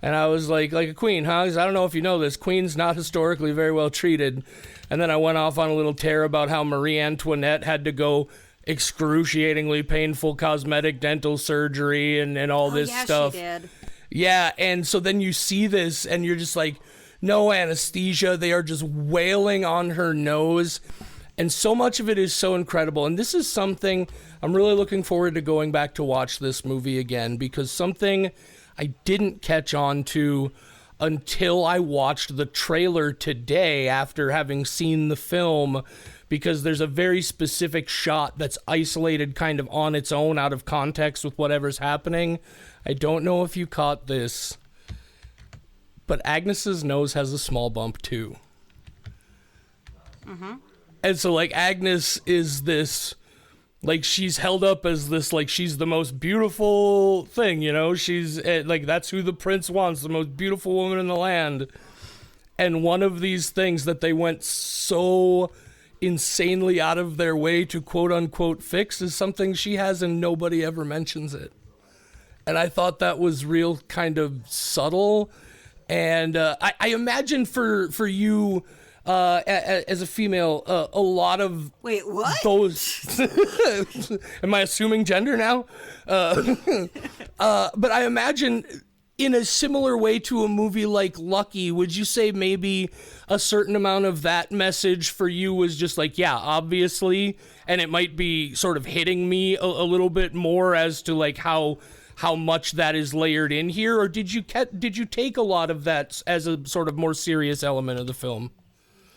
And I was like a queen, huh? 'Cause I don't know if you know this, queens not historically very well treated. And then I went off on a little tear about how Marie Antoinette had to go excruciatingly painful cosmetic dental surgery and all this stuff. She did. Yeah, and so then you see this and you're just like, no anesthesia. They are just wailing on her nose. And so much of it is so incredible. And this is something I'm really looking forward to going back to watch this movie again, because something I didn't catch on to until I watched the trailer today after having seen the film, because there's a very specific shot that's isolated kind of on its own out of context with whatever's happening. I don't know if you caught this, but Agnes's nose has a small bump too. Mm-hmm. And so like Agnes is this, like she's held up as this, like she's the most beautiful thing, you know, she's like, that's who the prince wants, the most beautiful woman in the land. And one of these things that they went so insanely out of their way to quote unquote fix is something she has and nobody ever mentions it. And I thought that was real kind of subtle. And I imagine for you, as a female, a lot of wait, what? Those. Am I assuming gender now? But I imagine in a similar way to a movie like Lucky, would you say maybe a certain amount of that message for you was just like, yeah, obviously, and it might be sort of hitting me a little bit more as to like how much that is layered in here, or did you take a lot of that as a sort of more serious element of the film?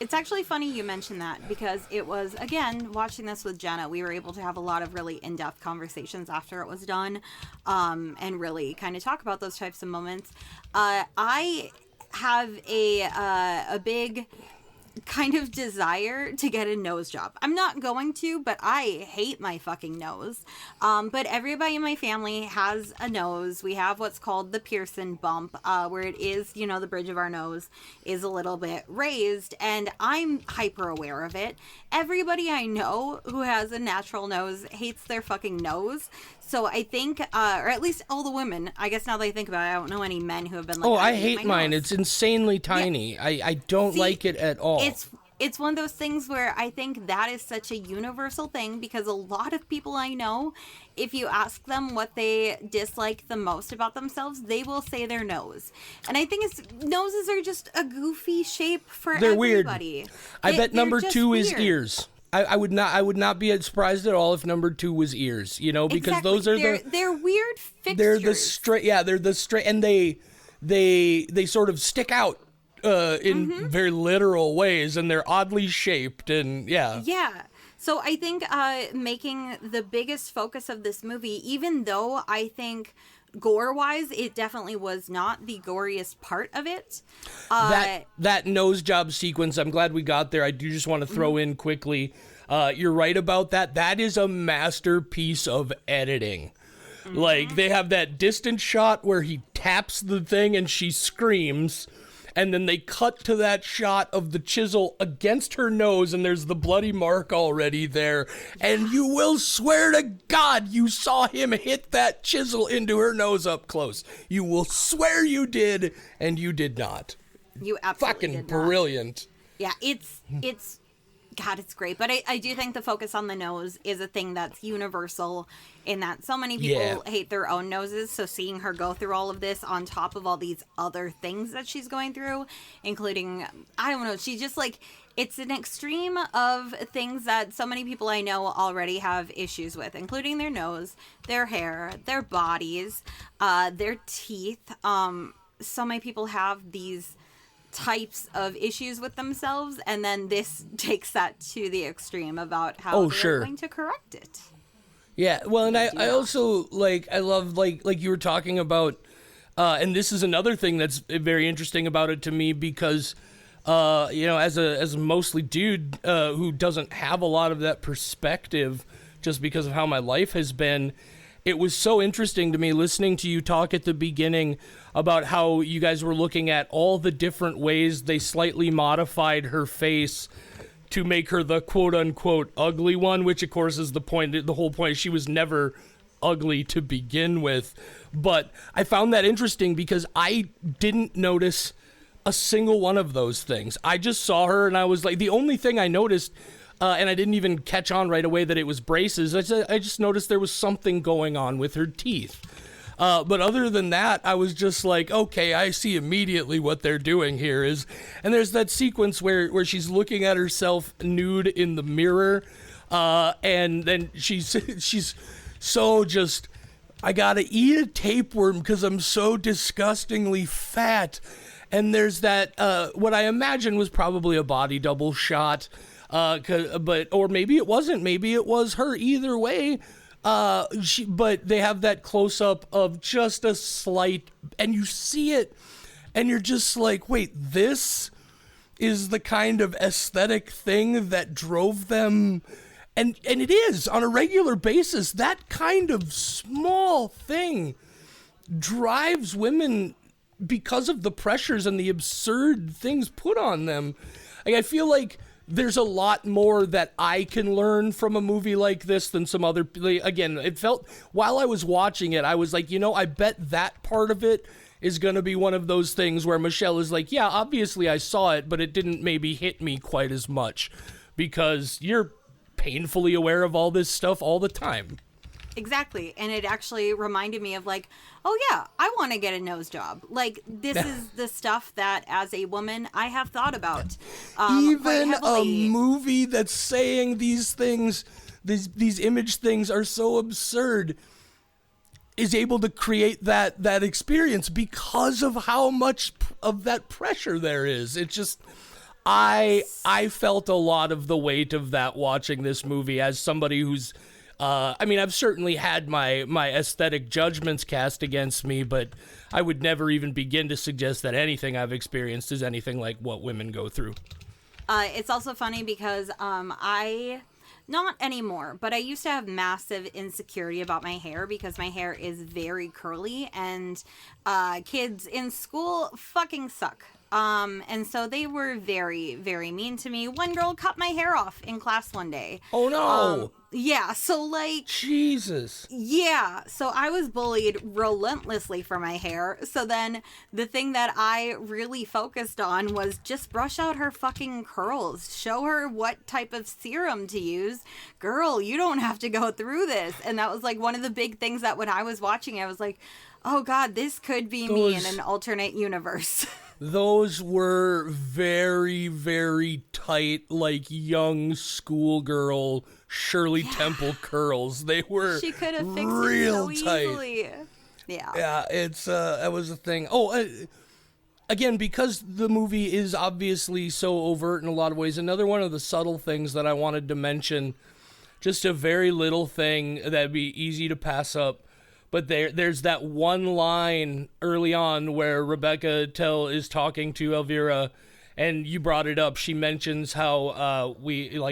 It's actually funny you mentioned that, because it was, again, watching this with Jenna, we were able to have a lot of really in-depth conversations after it was done, and really kind of talk about those types of moments. I have a big kind of desire to get a nose job. I'm not going to, but I hate my fucking nose. But everybody in my family has a nose. We have what's called the Pearson bump, where it is, you know, the bridge of our nose is a little bit raised, and I'm hyper aware of it. Everybody I know who has a natural nose hates their fucking nose. So I think, or at least all the women, I guess now that I think about it, I don't know any men who have been like, oh, I hate mine. Nose. It's insanely tiny. Yeah. I don't like it at all. It's one of those things where I think that is such a universal thing, because a lot of people I know, if you ask them what they dislike the most about themselves, they will say their nose. And I think noses are just a goofy shape for everybody. Weird. I bet number 2 is ears. I would not be surprised at all if number 2 was ears, you know, because exactly. Those are they're weird fixtures. They're the straight, and they sort of stick out in very literal ways, and they're oddly shaped, and yeah. So I think making the biggest focus of this movie, even though I think gore-wise, it definitely was not the goriest part of it. That nose job sequence, I'm glad we got there. I do just want to throw in quickly. You're right about that. That is a masterpiece of editing. Mm-hmm. Like, they have that distant shot where he taps the thing and she screams, and then they cut to that shot of the chisel against her nose, and there's the bloody mark already there. And you will swear to God you saw him hit that chisel into her nose up close. You will swear you did, and you did not. You absolutely fucking did brilliant. Not. Yeah, it's God, it's great. But I do think the focus on the nose is a thing that's universal, in that so many people hate their own noses. So seeing her go through all of this on top of all these other things that she's going through, including, I don't know, she just like, it's an extreme of things that so many people I know already have issues with, including their nose, their hair, their bodies, their teeth. So many people have these types of issues with themselves, and then this takes that to the extreme about how they're going to correct it. Yeah, well, and I also, like, I love, like you were talking about And this is another thing that's very interesting about it to me because, as a mostly dude who doesn't have a lot of that perspective just because of how my life has been, it was so interesting to me listening to you talk at the beginning about how you guys were looking at all the different ways they slightly modified her face to make her the quote-unquote ugly one, which of course is the whole point. She was never ugly to begin with. But I found that interesting because I didn't notice a single one of those things. I just saw her and I was like, the only thing I noticed, and I didn't even catch on right away that it was braces, I just noticed there was something going on with her teeth. But other than that, I was just like, okay, I see immediately what they're doing here is, and there's that sequence where she's looking at herself nude in the mirror, and then she's so just, I gotta eat a tapeworm because I'm so disgustingly fat. And there's that, what I imagine was probably a body double shot, or maybe it wasn't, maybe it was her, either way. But they have that close up of just a slight, and you see it, and you're just like, wait, this is the kind of aesthetic thing that drove them. And it is on a regular basis. That kind of small thing drives women because of the pressures and the absurd things put on them. Like, I feel like there's a lot more that I can learn from a movie like this than some other. Again, it felt, while I was watching it, I was like, I bet that part of it is going to be one of those things where Michelle is like, yeah, obviously I saw it, but it didn't maybe hit me quite as much because you're painfully aware of all this stuff all the time. Exactly. And it actually reminded me of like, oh yeah, I want to get a nose job. Like, this is the stuff that as a woman I have thought about. Even a movie that's saying these things, these image things are so absurd, is able to create that experience because of how much of that pressure there is. It's just, I felt a lot of the weight of that watching this movie as somebody who's, I've certainly had my aesthetic judgments cast against me, but I would never even begin to suggest that anything I've experienced is anything like what women go through. It's also funny because not anymore, but I used to have massive insecurity about my hair because my hair is very curly, and kids in school fucking suck. And so they were very, very mean to me. One girl cut my hair off in class one day. Oh no. Yeah, so like... Jesus. Yeah, so I was bullied relentlessly for my hair. So then the thing that I really focused on was just brush out her fucking curls. Show her what type of serum to use. Girl, you don't have to go through this. And that was like one of the big things that when I was watching, I was like, oh God, this could be me in an alternate universe. Those were very, very tight, like young schoolgirl Shirley Temple curls. They were she could have fixed real it so tight. easily. Yeah. Yeah, it's that was a thing. Again, because the movie is obviously so overt in a lot of ways, another one of the subtle things that I wanted to mention, just a very little thing that'd be easy to pass up. But there's that one line early on where Rebecca is talking to Elvira, and you brought it up. She mentions how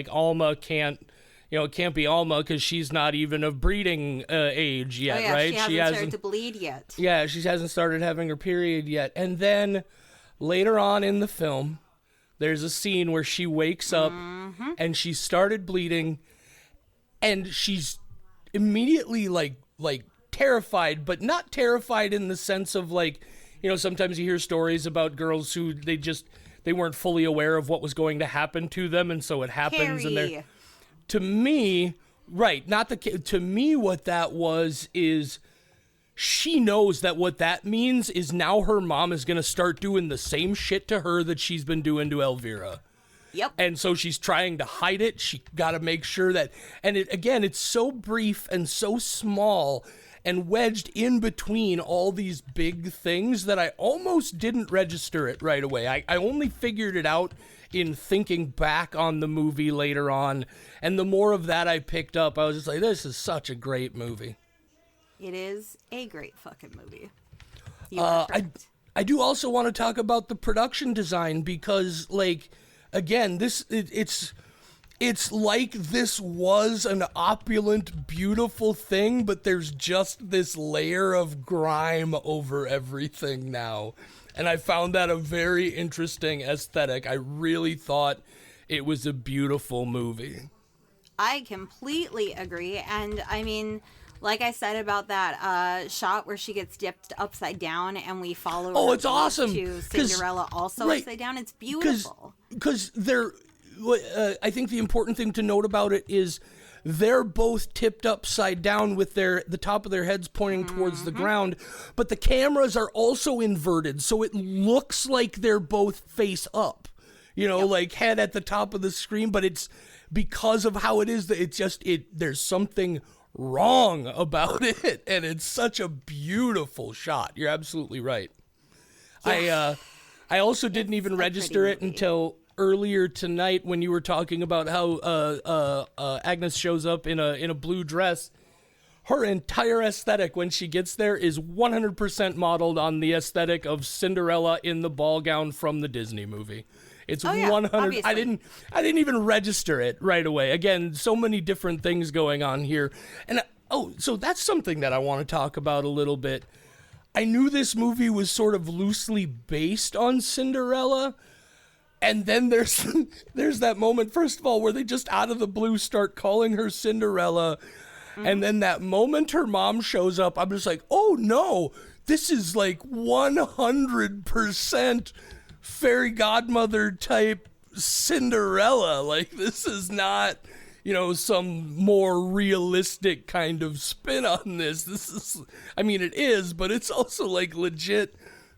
Alma can't, it can't be Alma because she's not even of breeding age yet, right? She hasn't started to bleed yet. Yeah, she hasn't started having her period yet. And then later on in the film, there's a scene where she wakes up and she started bleeding, and she's immediately like terrified, but not terrified in the sense of like, sometimes you hear stories about girls who they weren't fully aware of what was going to happen to them, and so it happens. Carrie. And to me, right, to me what that was is she knows that what that means is now her mom is going to start doing the same shit to her that she's been doing to Elvira. Yep. And so she's trying to hide it. She got to make sure that, and it's so brief and so small and wedged in between all these big things that I almost didn't register it right away. I only figured it out in thinking back on the movie later on, and the more of that I picked up, I was just like, this is such a great movie. It is a great fucking movie. You are correct. I do also want to talk about the production design because, like, again, it's like this was an opulent, beautiful thing, but there's just this layer of grime over everything now. And I found that a very interesting aesthetic. I really thought it was a beautiful movie. I completely agree. And I mean, like I said about that shot where she gets dipped upside down and we follow her it's awesome. to Cinderella also upside down. It's beautiful. Because I think the important thing to note about it is they're both tipped upside down with the top of their heads pointing towards the ground, but the cameras are also inverted, so it looks like they're both face up, like head at the top of the screen, but it's because of how it is that there's something wrong about it, and it's such a beautiful shot. You're absolutely right. Yeah. I also didn't even register it until earlier tonight when you were talking about how Agnes shows up in a blue dress. Her entire aesthetic when she gets there is 100% modeled on the aesthetic of Cinderella in the ball gown from the Disney movie. It's 100. Obviously. I didn't even register it right away. Again, so many different things going on here. And so that's something that I want to talk about a little bit. I knew this movie was sort of loosely based on Cinderella. And then there's that moment, first of all, where they just out of the blue start calling her Cinderella. Mm-hmm. And then that moment her mom shows up, I'm just like, oh no, this is like 100% fairy godmother type Cinderella. Like, this is not, some more realistic kind of spin on this. This is, it is, but it's also like legit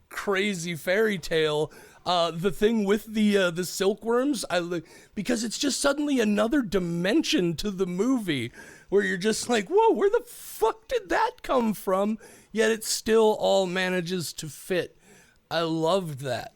crazy fairy tale. The thing with the silkworms, because it's just suddenly another dimension to the movie where you're just like, whoa, where the fuck did that come from? Yet it still all manages to fit. I loved that.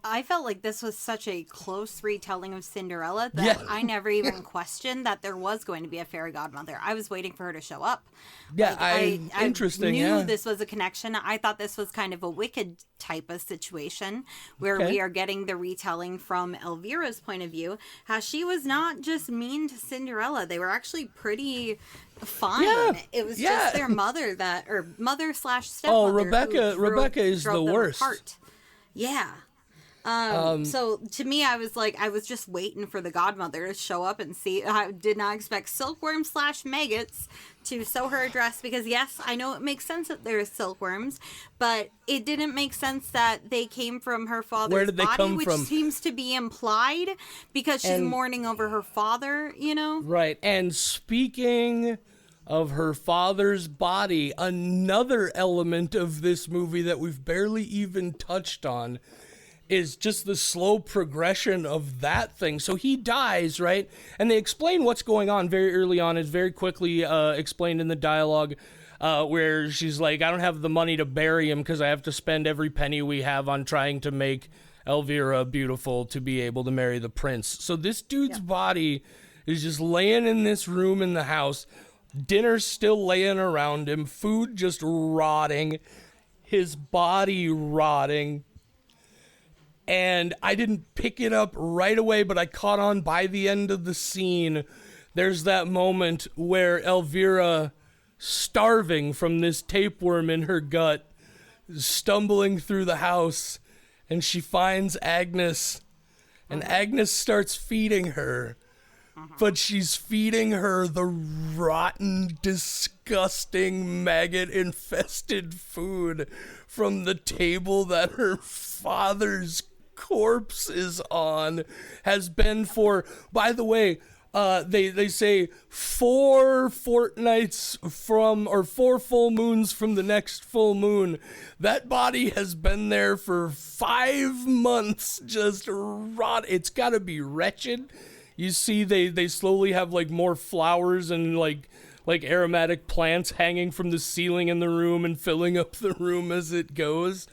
I felt like this was such a close retelling of Cinderella that I never even questioned that there was going to be a fairy godmother. I was waiting for her to show up. Yeah, I interesting. knew this was a connection. I thought this was kind of a Wicked type of situation where we are getting the retelling from Elvira's point of view, how she was not just mean to Cinderella. They were actually pretty fine. Yeah, it was just their mother mother/stepmother. Oh, Rebecca is the worst. Apart. Yeah. So to me, I was just waiting for the godmother to show up and see. I did not expect silkworm/maggots to sew her a dress because, yes, I know it makes sense that there's silkworms, but it didn't make sense that they came from her father's Where did they body, come which from? seems to be implied because she's mourning over her father, Right. And speaking of her father's body, another element of this movie that we've barely even touched on is just the slow progression of that thing. So he dies, right? And they explain what's going on very early on. It's very quickly explained in the dialogue where she's like, I don't have the money to bury him because I have to spend every penny we have on trying to make Elvira beautiful to be able to marry the prince. So this dude's body is just laying in this room in the house. Dinner's still laying around him. Food just rotting. His body rotting. And I didn't pick it up right away, but I caught on by the end of the scene. There's that moment where Elvira, starving from this tapeworm in her gut, stumbling through the house, and she finds Agnes, and Agnes starts feeding her. But she's feeding her the rotten, disgusting, maggot-infested food from the table that her father's corpse is on, has been for, by the way, they say 4 fortnights from, or 4 full moons from the next full moon. That body has been there for 5 months, just rot. It's gotta be wretched. You see they slowly have like more flowers and like aromatic plants hanging from the ceiling in the room and filling up the room as it goes.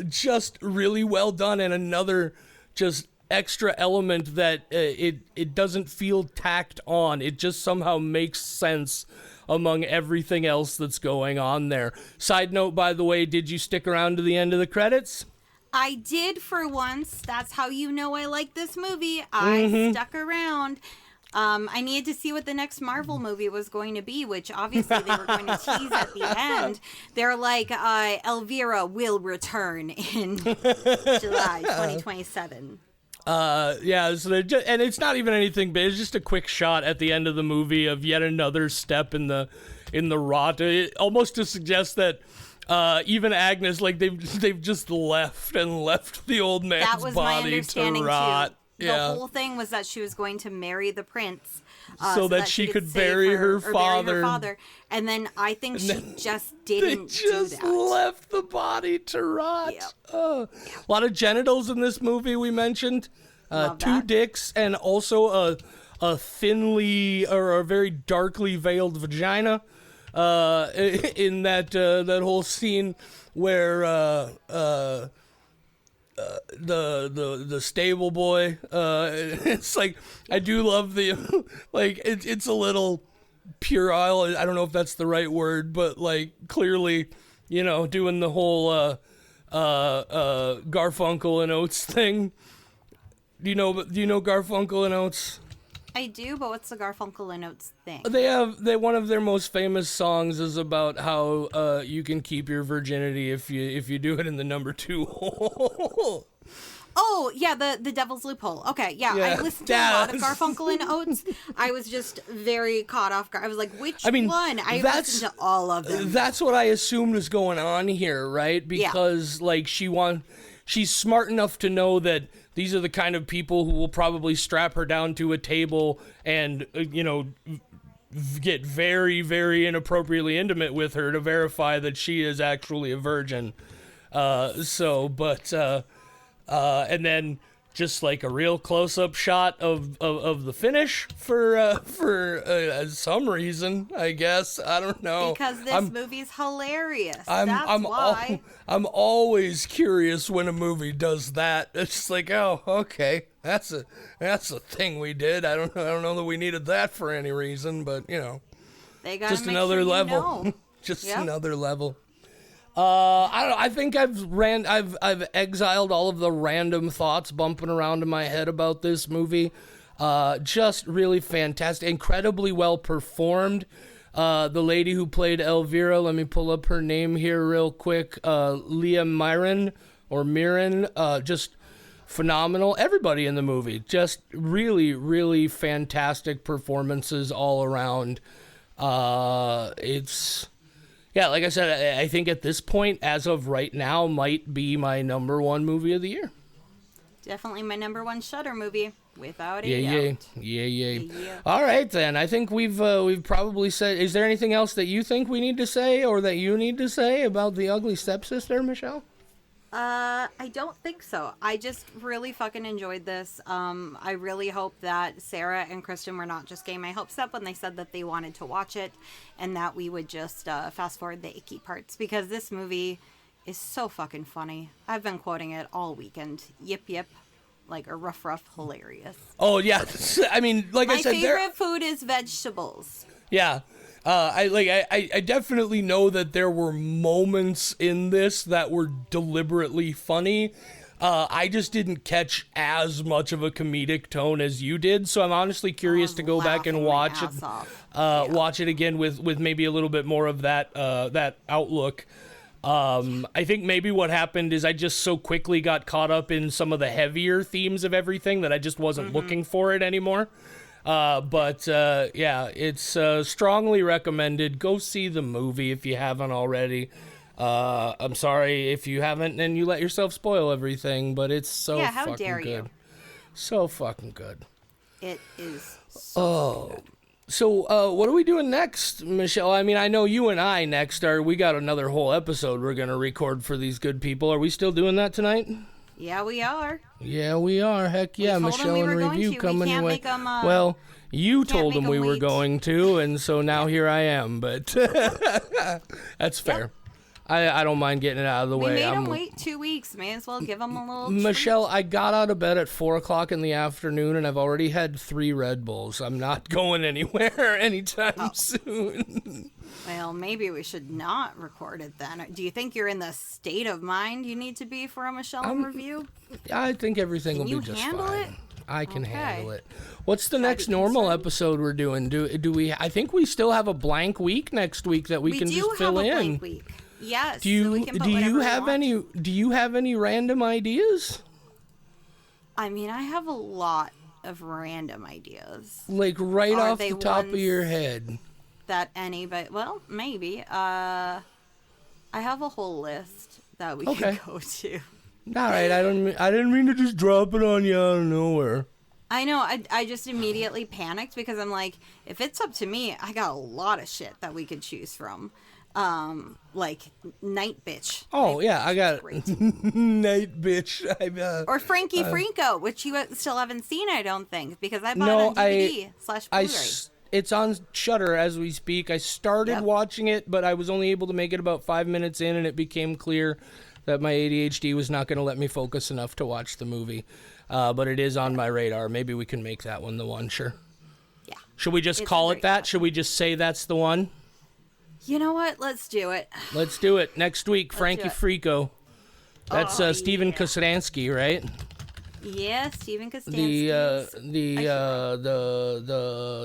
Just really well done, and another just extra element that it doesn't feel tacked on. It just somehow makes sense among everything else that's going on there. Side note, by the way, did you stick around to the end of the credits? I did for once. That's how you know I like this movie. I stuck around. I needed to see what the next Marvel movie was going to be, which obviously they were going to tease at the end. They're like, Elvira will return in July 2027. Yeah, so and it's not even anything big. It's just a quick shot at the end of the movie of yet another step in the rot. Almost to suggest that even Agnes, like they've just left the old man's that was my body to understanding rot. too. The whole thing was that she was going to marry the prince, so that she could bury her father. And then I think she just didn't do that. Just left the body to rot. Yep. A lot of genitals in this movie. We mentioned 2 dicks and also a thinly or a very darkly veiled vagina. In that whole scene where the stable boy, it's like, I do love the like it's a little puerile. I don't know if that's the right word, but like clearly, doing the whole Garfunkel and Oates thing. Do you know Garfunkel and Oates? I do, but what's the Garfunkel and Oates thing? One of their most famous songs is about how you can keep your virginity if you do it in the number 2 hole. Oh, yeah, the Devil's Loophole. Okay, yeah. I listened to a lot of Garfunkel and Oates. I was just very caught off guard. I was like, which one? I listened to all of them. That's what I assumed was going on here, right? Because like she's smart enough to know that these are the kind of people who will probably strap her down to a table and, get very, very inappropriately intimate with her to verify that she is actually a virgin. And then just like a real close-up shot of the finish for some reason, I guess. I don't know. Because this movie's hilarious. That's why. I'm always curious when a movie does that. It's just like, oh, okay, that's a thing we did. I don't know that we needed that for any reason, but they gotta just make another sure level. Just another level. I don't know. I think I've exiled all of the random thoughts bumping around in my head about this movie. Just really fantastic, incredibly well performed. The lady who played Elvira, let me pull up her name here real quick. Leah Miron, just phenomenal. Everybody in the movie, just really, really fantastic performances all around. Yeah, like I said, I think at this point, as of right now, might be my number 1 movie of the year. Definitely my number 1 Shudder movie, without a doubt. Yeah. All right, then. I think we've probably said. Is there anything else that you think we need to say, or that you need to say about The Ugly Stepsister, Michelle? I don't think so. I just really fucking enjoyed this. I really hope that Sarah and Kristen were not just getting my hopes up when they said that they wanted to watch it, and that we would just fast forward the icky parts, because this movie is so fucking funny. I've been quoting it all weekend. Yip yip, like a rough hilarious. Oh yeah, I mean, like I said, my favorite food is vegetables. Yeah. I definitely know that there were moments in this that were deliberately funny. I just didn't catch as much of a comedic tone as you did, so I'm honestly curious to go back and watch it. Watch it again with maybe a little bit more of that outlook. I think maybe what happened is I just so quickly got caught up in some of the heavier themes of everything that I just wasn't looking for it anymore. Yeah, it's strongly recommended. Go see the movie if you haven't already. I'm sorry if you haven't and you let yourself spoil everything, but it's so how fucking dare good. you? So fucking good. It is so good. So, what are we doing next, Michelle? I mean, I know you and I next we got another whole episode we're going to record for these good people. Are we still doing that tonight? Yeah, we are. Yeah, we are. Heck yeah, Michelle and Review coming your way. Well, you told them we were going to, and so now here I am, but that's fair. I don't mind getting it out of the We way. made him wait 2 weeks. May as well give him a little treat. Michelle, I got out of bed at 4 o'clock in the afternoon, and I've already had 3 Red Bulls. I'm not going anywhere anytime soon. Well, maybe we should not record it then. Do you think you're in the state of mind you need to be for a Michelle review? I think everything will be just fine. I can handle it. What's the next normal episode we're doing? Do we? I think we still have a blank week next week that we can just fill in. We do have a blank week. Yes. Do you so we can put do you have any random ideas? I mean, I have a lot of random ideas. Like right off the top of your head. That anybody, well, maybe. I have a whole list that we could go to. All right, I didn't mean to just drop it on you out of nowhere. I know, I just immediately panicked because I'm like, if it's up to me, I got a lot of shit that we could choose from. Like Night Bitch. Oh, yeah, I got Night Bitch. Or Frankie Franco, which you still haven't seen, I don't think, because I bought it on DVD/Blu-ray. It's on Shudder as we speak. I started watching it, but I was only able to make it about 5 minutes in, and it became clear that my ADHD was not going to let me focus enough to watch the movie. But it is on my radar. Maybe we can make that one the one, sure. Yeah. Should we just call it that? Should we just say that's the one? You know what? Let's do it. Let's do it. Next week, Frankie Frico. That's Steven Kostansky, right? Yeah, Steven Kostansky.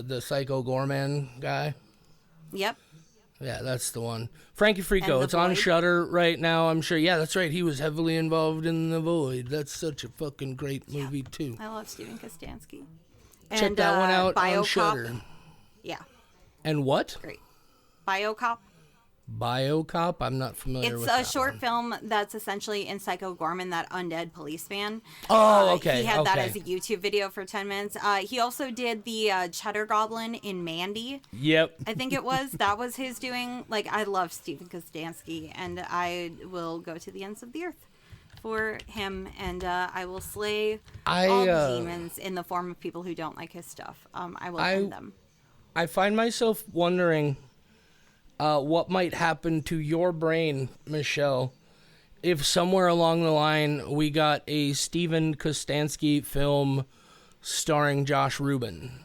The Psycho Gorman guy. Yep. Yeah, that's the one. Frankie Frico. It's on Shudder right now, I'm sure. Yeah, that's right. He was heavily involved in The Void. That's such a fucking great movie, too. I love Steven Kostansky. Check that one out on Shudder. Yeah. And what? Great. BioCop. BioCop? I'm not familiar with that. It's a short film that's essentially in Psycho Gorman, that undead policeman. Oh, okay. He had that as a YouTube video for 10 minutes. He also did the Cheddar Goblin in Mandy. Yep. I think it was. That was his doing. Like, I love Steven Kostansky, and I will go to the ends of the earth for him, and I will slay all the demons in the form of people who don't like his stuff. I will end them. I find myself wondering what might happen to your brain, Michelle, if somewhere along the line we got a Steven Kostansky film starring Josh Rubin.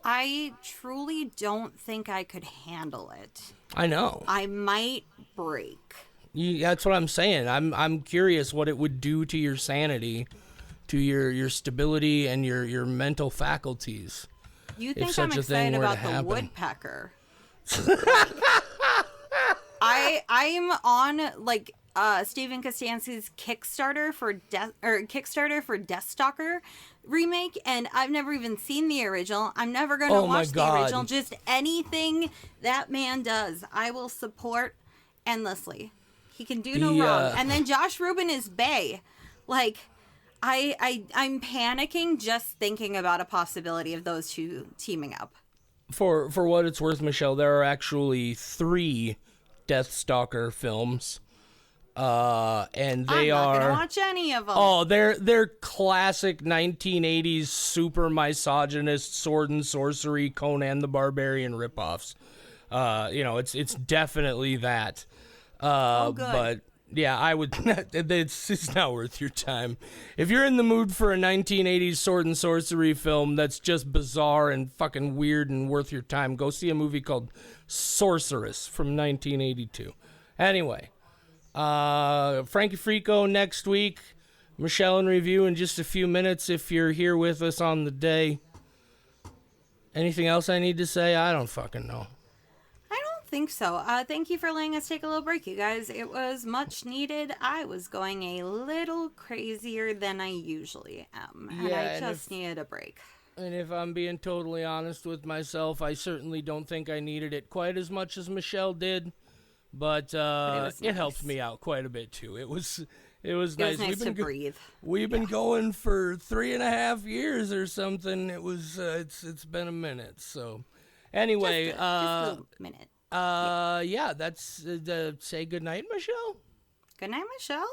I truly don't think I could handle it. I know. I might break. That's what I'm saying. I'm curious what it would do to your sanity, to your stability, and your mental faculties. You think I'm excited about the woodpecker? I'm on like Steven Kostansky's Kickstarter for Deathstalker remake, and I've never even seen the original. I'm never going to watch the original. Just anything that man does, I will support endlessly. He can do no wrong. And then Josh Rubin is bae. Like, I'm panicking just thinking about a possibility of those two teaming up. For what it's worth, Michelle, there are actually 3 Deathstalker films, and they I'm not are. Gonna watch any of them. Oh, they're classic 1980s super misogynist sword and sorcery Conan the Barbarian ripoffs. It's definitely that. Good. But yeah, I would. It's not worth your time. If you're in the mood for a 1980s sword and sorcery film that's just bizarre and fucking weird and worth your time, go see a movie called Sorceress from 1982. Anyway, Frankie Frico next week. Michelle in review in just a few minutes if you're here with us on the day. Anything else I need to say? I don't fucking know. Think so. Thank you for letting us take a little break, you guys. It was much needed. I was going a little crazier than I usually am, and I just needed a break. And if I'm being totally honest with myself, I certainly don't think I needed it quite as much as Michelle did, but it helped me out quite a bit too. It was nice. It was nice to breathe. We've been going for 3.5 years or something. It was it's been a minute. So anyway, just a minute. That's say goodnight, Michelle. Good night, Michelle.